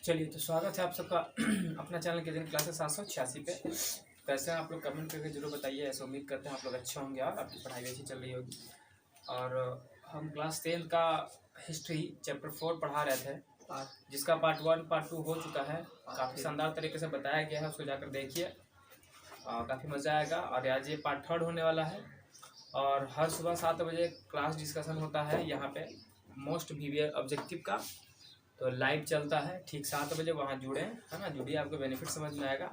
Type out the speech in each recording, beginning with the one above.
चलिए तो स्वागत है आप सबका अपना चैनल के दिन क्लासेस 786 पे। कैसे हैं आप लोग, कमेंट करके जरूर बताइए। ऐसे उम्मीद करते हैं आप लोग अच्छे होंगे और आपकी पढ़ाई भी अच्छी चल रही होगी। और हम क्लास 10 का हिस्ट्री चैप्टर 4 पढ़ा रहे थे, जिसका पार्ट 1 पार्ट 2 हो चुका है। काफ़ी शानदार तरीके से बताया गया है, उसको जाकर देखिए, काफ़ी मज़ा आएगा। और आज ये पार्ट 3 होने वाला है और हर सुबह 7 बजे क्लास डिस्कशन होता है यहाँ पे मोस्ट वीवियर ऑब्जेक्टिव का। तो लाइव चलता है ठीक 7 बजे, वहाँ जुड़ें, है ना, जुड़िए, आपको बेनिफिट समझ में आएगा।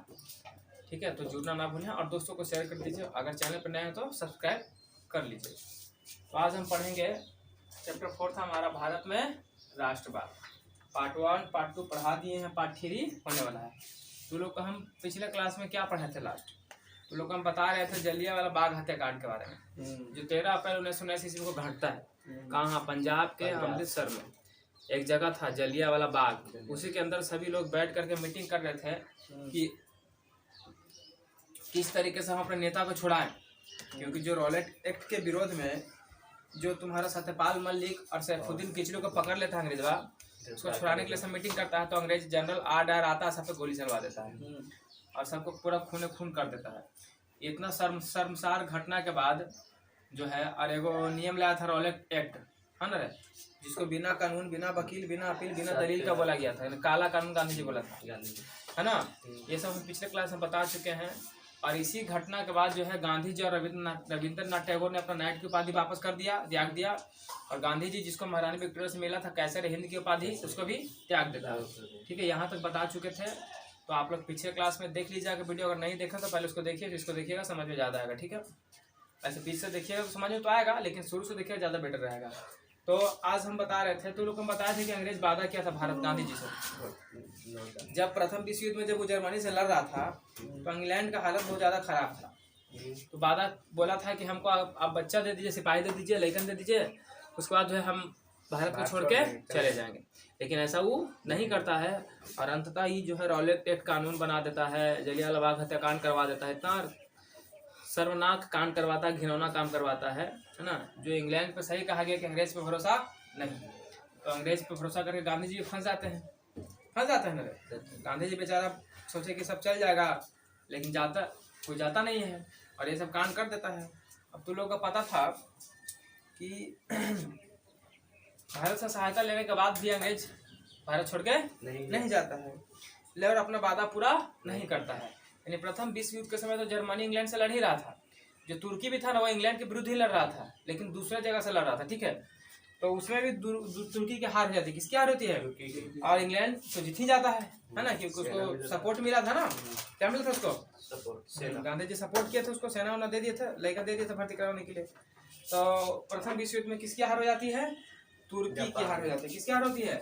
ठीक है, तो जुड़ना ना भूलें और दोस्तों को शेयर कर दीजिए। अगर चैनल पर नए हैं तो सब्सक्राइब कर लीजिए। तो आज हम पढ़ेंगे चैप्टर 4 था हमारा, भारत में राष्ट्रवाद। पार्ट 1 पार्ट 2 पढ़ा दिए हैं, पार्ट 3 होने वाला है। तो लोग को हम पिछले क्लास में क्या पढ़े थे लास्ट, तो लोग हम बता रहे थे जलियांवाला बाग हत्याकांड के बारे में, जो 13 अप्रैल 1919 ईस्वी को घटता है। कहाँ? पंजाब के अमृतसर में एक जगह था जलियांवाला बाग। उसी के अंदर सभी लोग बैठ करके मीटिंग कर रहे थे कि किस तरीके से हम अपने नेता को छुड़ाएं, क्योंकि जो रॉलेट एक्ट के विरोध में जो तुम्हारा सत्यपाल मलिक और सैफुद्दीन किचलू को पकड़ लेता है अंग्रेजवा, उसको छुड़ाने के लिए सब मीटिंग करता है। तो अंग्रेज जनरल आर आता है, सब पे गोली चलवा देता है और सबको पूरा खून खून कर देता है। इतना शर्मसार घटना के बाद जो है, और एगो नियम लाया था रॉलेट एक्ट, है ना, जिसको बिना कानून, बिना वकील, बिना अपील, बिना दलील का बोला गया था। काला कानून गांधी जी बोला था, है ना। ये सब हम पिछले क्लास में बता चुके हैं। और इसी घटना के बाद जो है गांधी जी और रविंद्रनाथ टैगोर ने अपना नाइट की उपाधि वापस कर दिया, त्याग दिया। और गांधी जी जिसको महारानी विक्टोरिया से मिला था कैसर हिंद की उपाधि, उसको भी त्याग देता है। ठीक है, यहाँ तक बता चुके थे। तो आप लोग पिछले क्लास में देख लीजिएगा वीडियो, अगर नहीं देखा तो पहले उसको देखिए, जिसको देखिएगा समझ में ज़्यादा आएगा। ठीक है, ऐसे बीच से देखिएगा तो समझ में तो आएगा, लेकिन शुरू से देखिएगा ज़्यादा बेटर रहेगा। तो आज हम बता रहे थे, तो लोग हम बताए थे कि अंग्रेज वादा किया था भारत गांधी जी से। जब प्रथम विश्व युद्ध में जब वो जर्मनी से लड़ रहा था, तो इंग्लैंड का हालत बहुत ज़्यादा खराब था। तो वादा बोला था कि हमको आप बच्चा दे दीजिए, सिपाही दे दीजिए, लेकिन दे दीजिए, उसके बाद जो है हम भारत को छोड़ के चले जाएंगे। लेकिन ऐसा वो नहीं करता है और अंततः ही जो है रॉलेट एक्ट कानून बना देता है, जलियांवाला बाग हत्याकांड करवा देता है। इतना सर्वनाक कांड करवाता है, घिनौना काम करवाता है ना। जो इंग्लैंड पे सही कहा गया कि अंग्रेज पे भरोसा नहीं, तो अंग्रेज पे भरोसा करके गांधी जी फंस जाते हैं ना। गांधी जी बेचारा सोचे कि सब चल जाएगा, लेकिन कोई जाता नहीं है और ये सब कांड कर देता है। अब तो लोगों को पता था कि भारत से सहायता लेने के बाद भी अंग्रेज भारत छोड़ के नहीं जाता है, लेकिन अपना वादा पूरा नहीं करता है। यानी प्रथम विश्व युद्ध के समय तो जर्मनी इंग्लैंड से लड़ ही रहा था। जो तुर्की भी था ना, वो इंग्लैंड के विरुद्ध ही लड़ रहा था, लेकिन दूसरे जगह से लड़ रहा था। ठीक है, तो उसमें भी तुर्की की हार हो जाती है। किसकी हार होती है? और इंग्लैंड तो जीत ही जाता है ना, क्योंकि उसको सपोर्ट मिला था ना। क्या मिला था उसको? गांधी जी सपोर्ट किया था उसको, सेना उन्हें दे दिए थे, लेकर दे दिए थे भर्ती कराने के लिए। तो प्रथम विश्व युद्ध में किसकी हार हो जाती है? तुर्की की हार हो जाती है। किसकी हार होती है?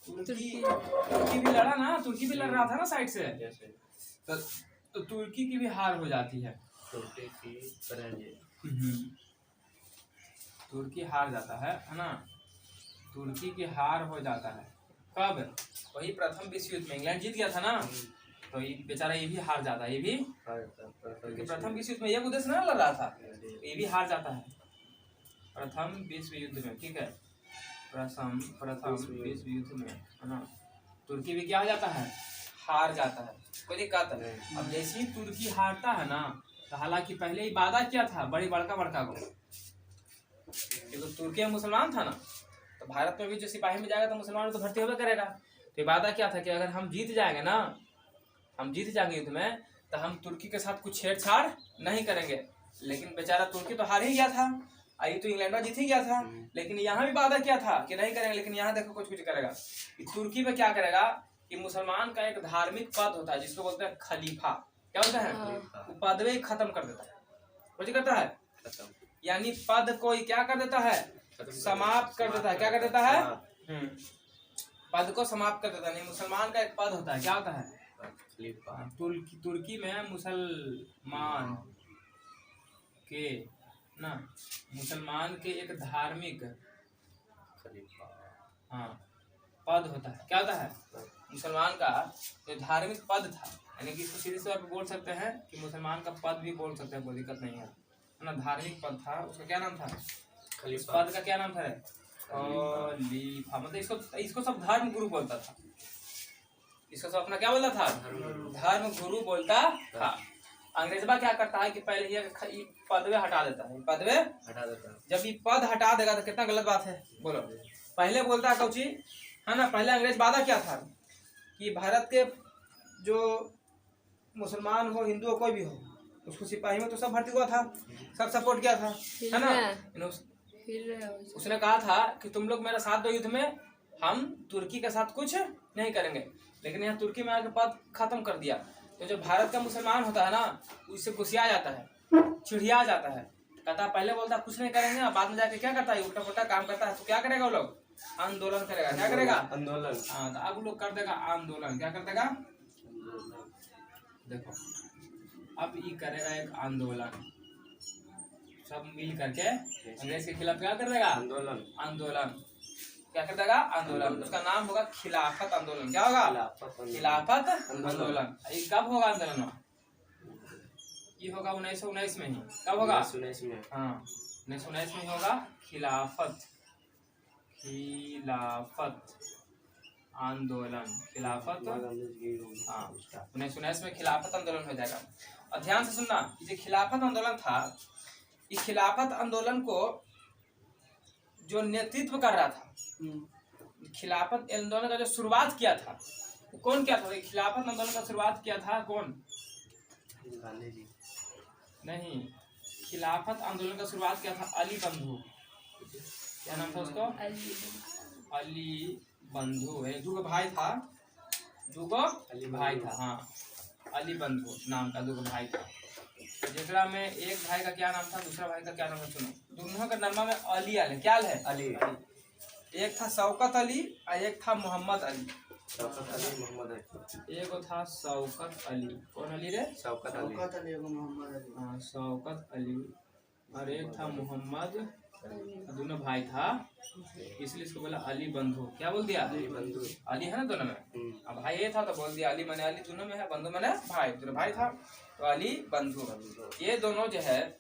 तुर्की भी लड़ा ना, तुर्की भी लड़ रहा था ना साइड से, तो तुर्की की भी हार हो जाती है। तुर्की हार जाता है ना, तुर्की की हार हो जाता है। कब? वही प्रथम विश्व युद्ध में इंग्लैंड जीत गया था ना, तो ये बेचारा ये भी हार जाता है। ये भी क्योंकि प्रथम विश्व युद्ध में ये उद्देश्य ना लड़ रहा था, ये भी हार जाता है प्रथम विश्व युद्ध में। ठीक है, प्रथम विश्व युद्ध में, है ना, तुर्की भी क्या हो जाता है? हार जाता है। कोई दिक्कत नहीं। अब जैसे ही तुर्की हारता है ना, तो हालांकि पहले ही वादा किया था बड़का को, क्योंकि तुर्की में मुसलमान था ना, तो भारत में भी जो सिपाही में जाएगा तो मुसलमान तो भर्ती होगा करेगा। तो वादा क्या था कि अगर हम जीत जाएंगे ना, हम जीत जाएंगे युद्ध में, तो हम तुर्की के साथ कुछ छेड़छाड़ नहीं करेंगे। लेकिन बेचारा तुर्की तो हार ही गया था, आई तो इंग्लैंड में जीत ही गया था। लेकिन यहाँ भी वादा किया था कि नहीं करेंगे, लेकिन यहाँ देखो कुछ करेगा। तुर्की में क्या करेगा कि मुसलमान का एक धार्मिक पद होता है जिसको बोलते हैं खलीफा। क्या होता है? वो पदवी खत्म कर देता है। कुछ करता है, यानी पद कोई क्या कर देता है? समाप्त कर देता है। क्या कर देता है? पद को समाप्त कर देता है। मुसलमान का एक पद होता है, क्या होता है? खलीफा। तुर्की में मुसलमान के एक धार्मिक खलीफा, हाँ, पद होता है। क्या होता है? मुसलमान का जो धार्मिक पद था, यानी कि इसको सीधे तौर पर बोल सकते हैं कि मुसलमान का पद भी बोल सकते हैं, कोई दिक्कत नहीं है ना। धार्मिक पद था, उसका क्या नाम था? खलीफा। पद का क्या नाम था? खलीफा मतलब इसको सब धर्म गुरु बोलता था। इसको सब अपना क्या बोलता था? धर्म गुरु बोलता था। अंग्रेजबा क्या करता है कि पहले ये पदवे हटा देता है, पदवे हटा देता है। जब ये पद हटा देगा तो कितना गलत बात है, बोलो। पहले बोलता है कौची, है ना, पहले अंग्रेज वादा क्या था कि भारत के जो मुसलमान हो, हिंदू हो, कोई भी हो, उसको सिपाही में तो सब भर्ती हुआ था, सब सपोर्ट किया था, है ना। उसने कहा था कि तुम लोग मेरा साथ दो युद्ध में, हम तुर्की के साथ कुछ नहीं करेंगे। लेकिन यहाँ तुर्की में आके पद खत्म कर दिया। तो जो भारत का मुसलमान होता है ना, उससे गुस्सिया जाता है, चिढ़िया जाता है, कहता पहले बोलता कुछ नहीं करेंगे, बाद में जाके क्या करता है, उल्टा पुल्टा काम करता है। तो क्या करेगा वो लोग? आंदोलन करेगा। क्या करेगा? आंदोलन। हाँ, तो अब लोग कर देगा आंदोलन। क्या कर देगा? देखो अब ये करेगा एक आंदोलन, सब मिल करके अंग्रेज के खिलाफ क्या कर देगा? आंदोलन। आंदोलन क्या कर देगा? आंदोलन। उसका नाम होगा खिलाफत आंदोलन। क्या होगा? खिलाफत आंदोलन। ये कब होगा आंदोलन? ये होगा 1919 में ही। कब होगा? 1919 में। हाँ, 1919 में होगा खिलाफत आंदोलन। खिलाफत, हाँ, 1919 में खिलाफत आंदोलन हो जाएगा। और ध्यान से सुनना, ये खिलाफत आंदोलन था, इस खिलाफत आंदोलन को जो नेतृत्व कर रहा था, खिलाफत आंदोलन का जो शुरुआत किया था, कौन किया था? खिलाफत आंदोलन का शुरुआत किया था कौन? गांधी जी नहीं, खिलाफत आंदोलन का शुरुआत किया था अली बंधु। क्या नाम था उसको? अली बंधु है, दो भाई था, अली भाई था। हाँ, अली बंधु नाम का दो भाई था, जिसरा में एक भाई का क्या नाम था, दूसरा भाई का क्या नाम है? सुनो, दोनों का नाम में अली आले। क्या है? अली। एक था शौकत अली और एक था मोहम्मद अली। शौकत अली, मोहम्मद अली। एक था शौकत अली। कौन अली रे? शौकत अली, मोहम्मद अली। हाँ, शौकत अली और एक था मोहम्मद, दोनों भाई था, इसलिए इसको बोला अली बंधु। क्या बोल दिया? अली बंधु। अली है ना दोनों में, अब भाई ये था तो बोल दिया अली मैंने अली, दोनों में है, बंधु मैंने भाई, दोनों भाई था तो अली बंधु। ये दोनों जो है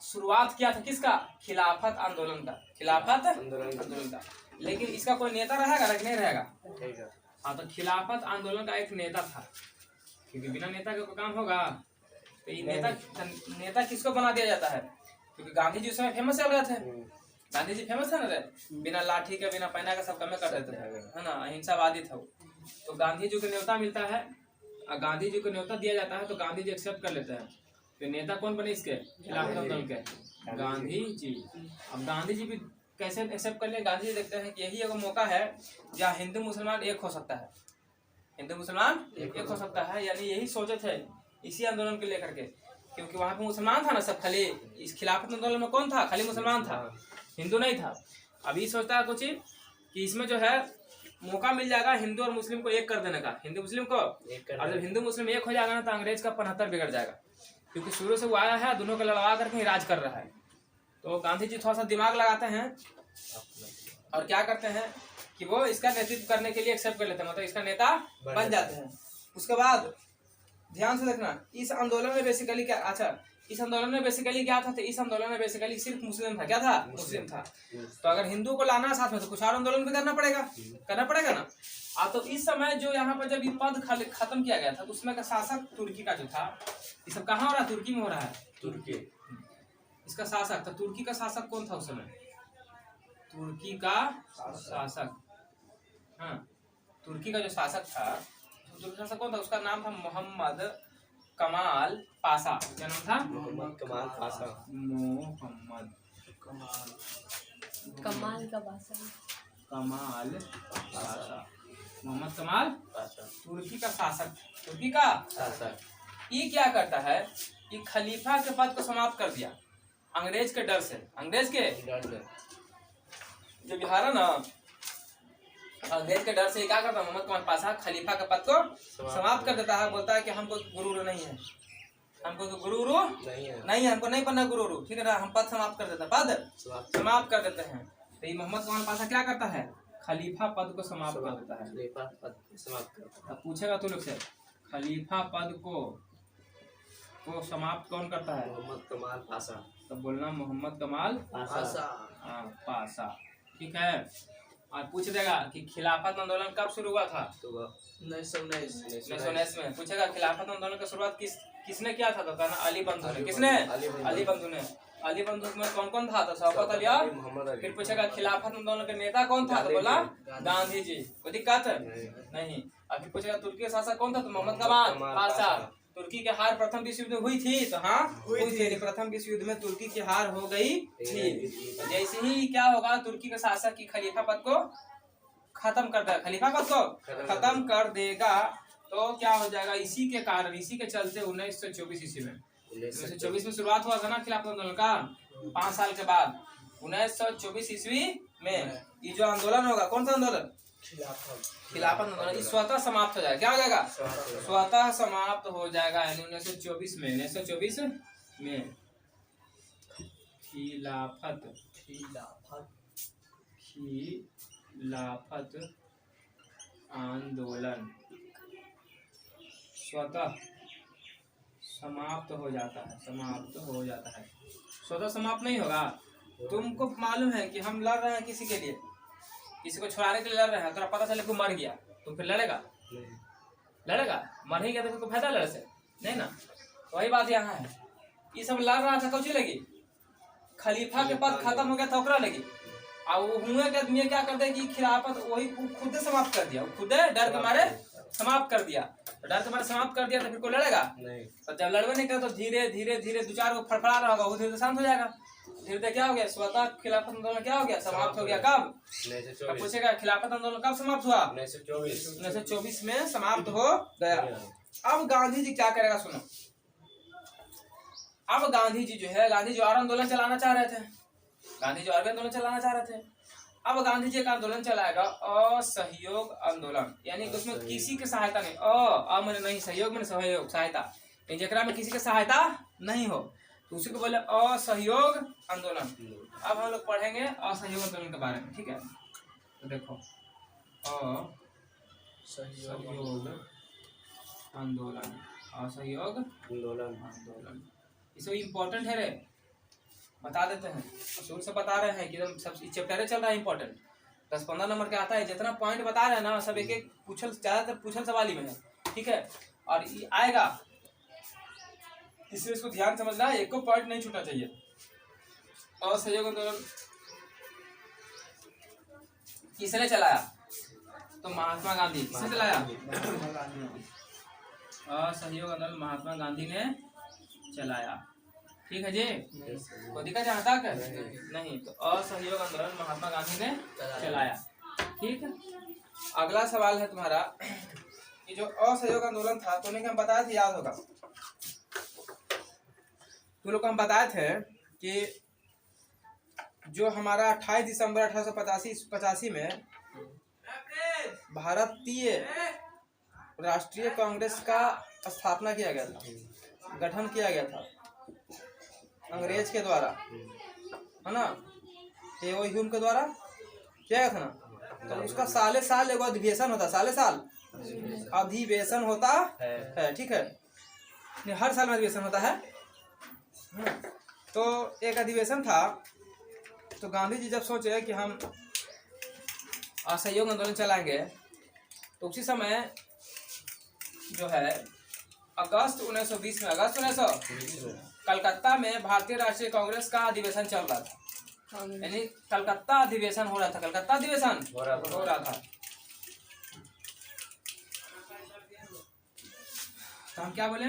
शुरुआत किया था किसका? खिलाफत आंदोलन का। खिलाफत आंदोलन का। लेकिन इसका कोई नेता रहेगा कि नहीं रहेगा? हाँ, तो खिलाफत आंदोलन का एक नेता था, क्योंकि बिना नेता का कोई काम होगा? तो ये नेता किसको बना दिया जाता है? क्योंकि गांधी जी उस समय फेमस चल रहे थे। गांधी जी फेमस है ना रे, बिना लाठी के बिना पैना के सब कमे कर देते थे, है ना, अहिंसावादी था। तो गांधी जी को न्योता मिलता है, और गांधी जी को न्योता दिया जाता है तो गांधी जी एक्सेप्ट कर लेते हैं। तो नेता कौन बने इसके? खिलाफत आंदोलन के? गांधी जी। अब गांधी जी भी कैसे एक्सेप्ट कर ले? गांधी जी देखते हैं कि यही एक मौका है जहाँ हिंदू मुसलमान एक हो सकता है, हिंदू मुसलमान एक हो सकता है, यानी यही सोचे थे इसी आंदोलन को लेकर के, क्योंकि वहाँ पे मुसलमान था ना सब, खाली इस खिलाफत आंदोलन में कौन था? खाली मुसलमान था, हिंदू नहीं था। अभी सोचता है कुछ कि इसमें जो है मौका मिल जाएगा हिंदू और मुस्लिम को एक कर देने का, हिंदू मुस्लिम को और जब हिंदू मुस्लिम एक हो जाएगा ना तो अंग्रेज का 75 बिगड़ जाएगा, क्योंकि शुरू से वो आया है, दोनों को लड़वा करके राज कर रहा है। तो गांधी जी थोड़ा सा दिमाग लगाते हैं और क्या करते हैं कि वो इसका नेतृत्व करने के लिए एक्सेप्ट कर लेते हैं, मतलब इसका नेता बन जाते हैं। उसके बाद ध्यान से देखना, इस आंदोलन में बेसिकली क्या, अच्छा इस आंदोलन में बेसिकली क्या था? तो इस आंदोलन में बेसिकली सिर्फ मुस्लिम था। क्या था? मुस्लिम था। तो अगर हिंदू को लाना साथ में तो कुछ और आंदोलन भी करना पड़ेगा ना। तो इस समय जो यहाँ पर जब ये पद खत्म किया गया था तो उसमें का शासक तुर्की का जो था, ये सब कहाँ हो रहा है? तुर्की में हो रहा है। तुर्की इसका शासक था। तुर्की का शासक कौन था उस समय? तुर्की का शासक, हाँ, तुर्की का जो शासक था, तुर्की शासक कौन था? उसका नाम था मोहम्मद कमाल पाशा। क्या नाम था? मोहम्मद कमाल पाशा। मोहम्मद कमाल पाशा, तुर्की का शासक। तुर्की का शासक ये क्या करता है? ये खलीफा के पद को समाप्त कर दिया अंग्रेज के डर से। अंग्रेज के जो बिहार है ना, अंग्रेज के डर से क्या करता है? मोहम्मद कमाल पाशा खलीफा के पद को समाप्त कर देता है। बोलता है कि हमको गुरु नहीं है, हमको तो गुरु नहीं है, हमको नहीं बनना गुरु, ठीक है ना, हम पद समाप्त कर देते हैं, पद समाप्त कर देते हैं। तो ये मोहम्मद कमाल पाशा क्या करता है? खलीफा पद को समाप्त कर देता है। खलीफा पद समाप्त करता है। अब पूछेगा तू लोग से, खलीफा पद को समाप्त कौन करता है? मोहम्मद कमाल पाशा। तो बोलना मोहम्मद कमाल पाशा। हाँ, पाशा। ठीक है। और पूछ देगा कि खिलाफत आंदोलन कब शुरू हुआ था? 1919 में। पूछेगा खिलाफत आंदोलन की शुरुआत किसने किया था? तो कहना अली बंधु ने। किसने? अली बंधु ने। अली बंधु में कौन कौन था? तो शौकत अली और फिर पूछेगा खिलाफत आंदोलन के नेता कौन था? तो बोला गांधी जी। कोई दिक्कत नहीं। और फिर पूछेगा तुर्की का शासक कौन था? तो मोहम्मद कमाल पाशा। तुर्की की हार प्रथम विश्व युद्ध में हुई थी? तो हाँ हुई थी। प्रथम विश्व युद्ध में तुर्की की हार हो गई थी। जैसे ही क्या होगा, तुर्की के शासक की खलीफा पद को खत्म कर देगा, खलीफा पद को खत्म कर देगा, तो क्या हो जाएगा? इसी के कारण, इसी के चलते 1924 ईस्वी में 1924 में शुरुआत हुआ था ना खिलाफत आंदोलन का। 5 साल के बाद 1924 ईस्वी में ये जो आंदोलन होगा, कौन सा आंदोलन? खिलाफत आंदोलन स्वतः समाप्त हो जाएगा। क्या हो जाएगा? स्वतः समाप्त हो जाएगा। 1924 में खिलाफत आंदोलन स्वतः समाप्त हो जाता है। स्वतः समाप्त नहीं होगा। तुमको मालूम है कि हम लड़ रहे हैं किसी के लिए, किसी को छुड़ाने के लिए लड़ रहे हैं, तेरा पता चले कोई मर गया, तुम फिर लड़ेगा? मर ही गया तो कोई फायदा लड़े से नहीं ना। वही बात यहाँ है। ये सब लड़ रहा था, कौन लगी? खलीफा के पद खत्म हो गया था, ओकरा लगी। अब हुए के आदमी क्या करते कि खिलाफत वही खुद समाप्त कर दिया, खुद डर के मारे समाप्त कर दिया। तो डर के मारे समाप्त कर दिया तो फिर कोई लड़ेगा नहीं। तो जब लड़वे नहीं करे तो धीरे धीरे धीरे 2-4 को फड़फड़ा रहा होगा, वो धीरे शांत हो जाएगा। धीरे धीरे क्या हो गया? स्वतः खिलाफत आंदोलन क्या हो गया? समाप्त हो गया। कब? पूछेगा खिलाफत आंदोलन कब समाप्त हुआ? 1924 में समाप्त हो गया। अब गांधी जी क्या करेगा सुनो। अब गांधी जी जो है, गांधी जी और आंदोलन चलाना चाह रहे थे। अब गांधी जी का आंदोलन चलाएगा असहयोग आंदोलन, यानी कि उसमें किसी की सहायता नहीं। मैंने नहीं, सहयोग में सहयोग, सहायता, जेकरा में किसी की सहायता नहीं हो तो उसी को बोले असहयोग आंदोलन। अब हम लोग पढ़ेंगे असहयोग आंदोलन के बारे में, ठीक है। तो देखो असहयोग आंदोलन इसको इम्पोर्टेंट है रे, बता देते हैं। शुरू से बता रहे हैं कि एकदम सब चैप्टर चल रहा है इम्पोर्टेंट। 10-15 नंबर का आता है। जितना पॉइंट बता रहे हैं ना, सब एक एक ज्यादातर पूछल सवाल ही में है, ठीक है। और ये आएगा, इसलिए इसको ध्यान समझना है, एक को पॉइंट नहीं छूटना चाहिए। असहयोग आंदोलन किसने चलाया? तो महात्मा गांधी। किसने चलाया? असहयोग आंदोलन महात्मा गांधी ने चलाया, ठीक है जी। कोई दिक्कत यहाँ तक? नहीं। तो असहयोग आंदोलन महात्मा गांधी ने चलाया, ठीक है। अगला सवाल है तुम्हारा कि जो असहयोग आंदोलन था, तो हम बताए थे, याद होगा तुम लोग को हम बताए थे कि जो हमारा 28 दिसंबर 1885 में भारतीय राष्ट्रीय कांग्रेस का स्थापना किया गया था, गठन किया गया था अंग्रेज के द्वारा, है ना। एओ ह्यूम के द्वारा किया गया था ना। तो उसका साले साल एक अधिवेशन होता, साले साल अधिवेशन होता है, ठीक है। हर साल में अधिवेशन होता है। तो एक अधिवेशन था। तो गांधी जी जब सोचे कि हम असहयोग आंदोलन चलाएंगे, तो उसी समय जो है अगस्त 1920 में, कलकत्ता में भारतीय राष्ट्रीय कांग्रेस का अधिवेशन चल रहा था, यानी कलकत्ता अधिवेशन हो रहा था। कलकत्ता अधिवेशन हो रहा था। तो हम क्या बोले?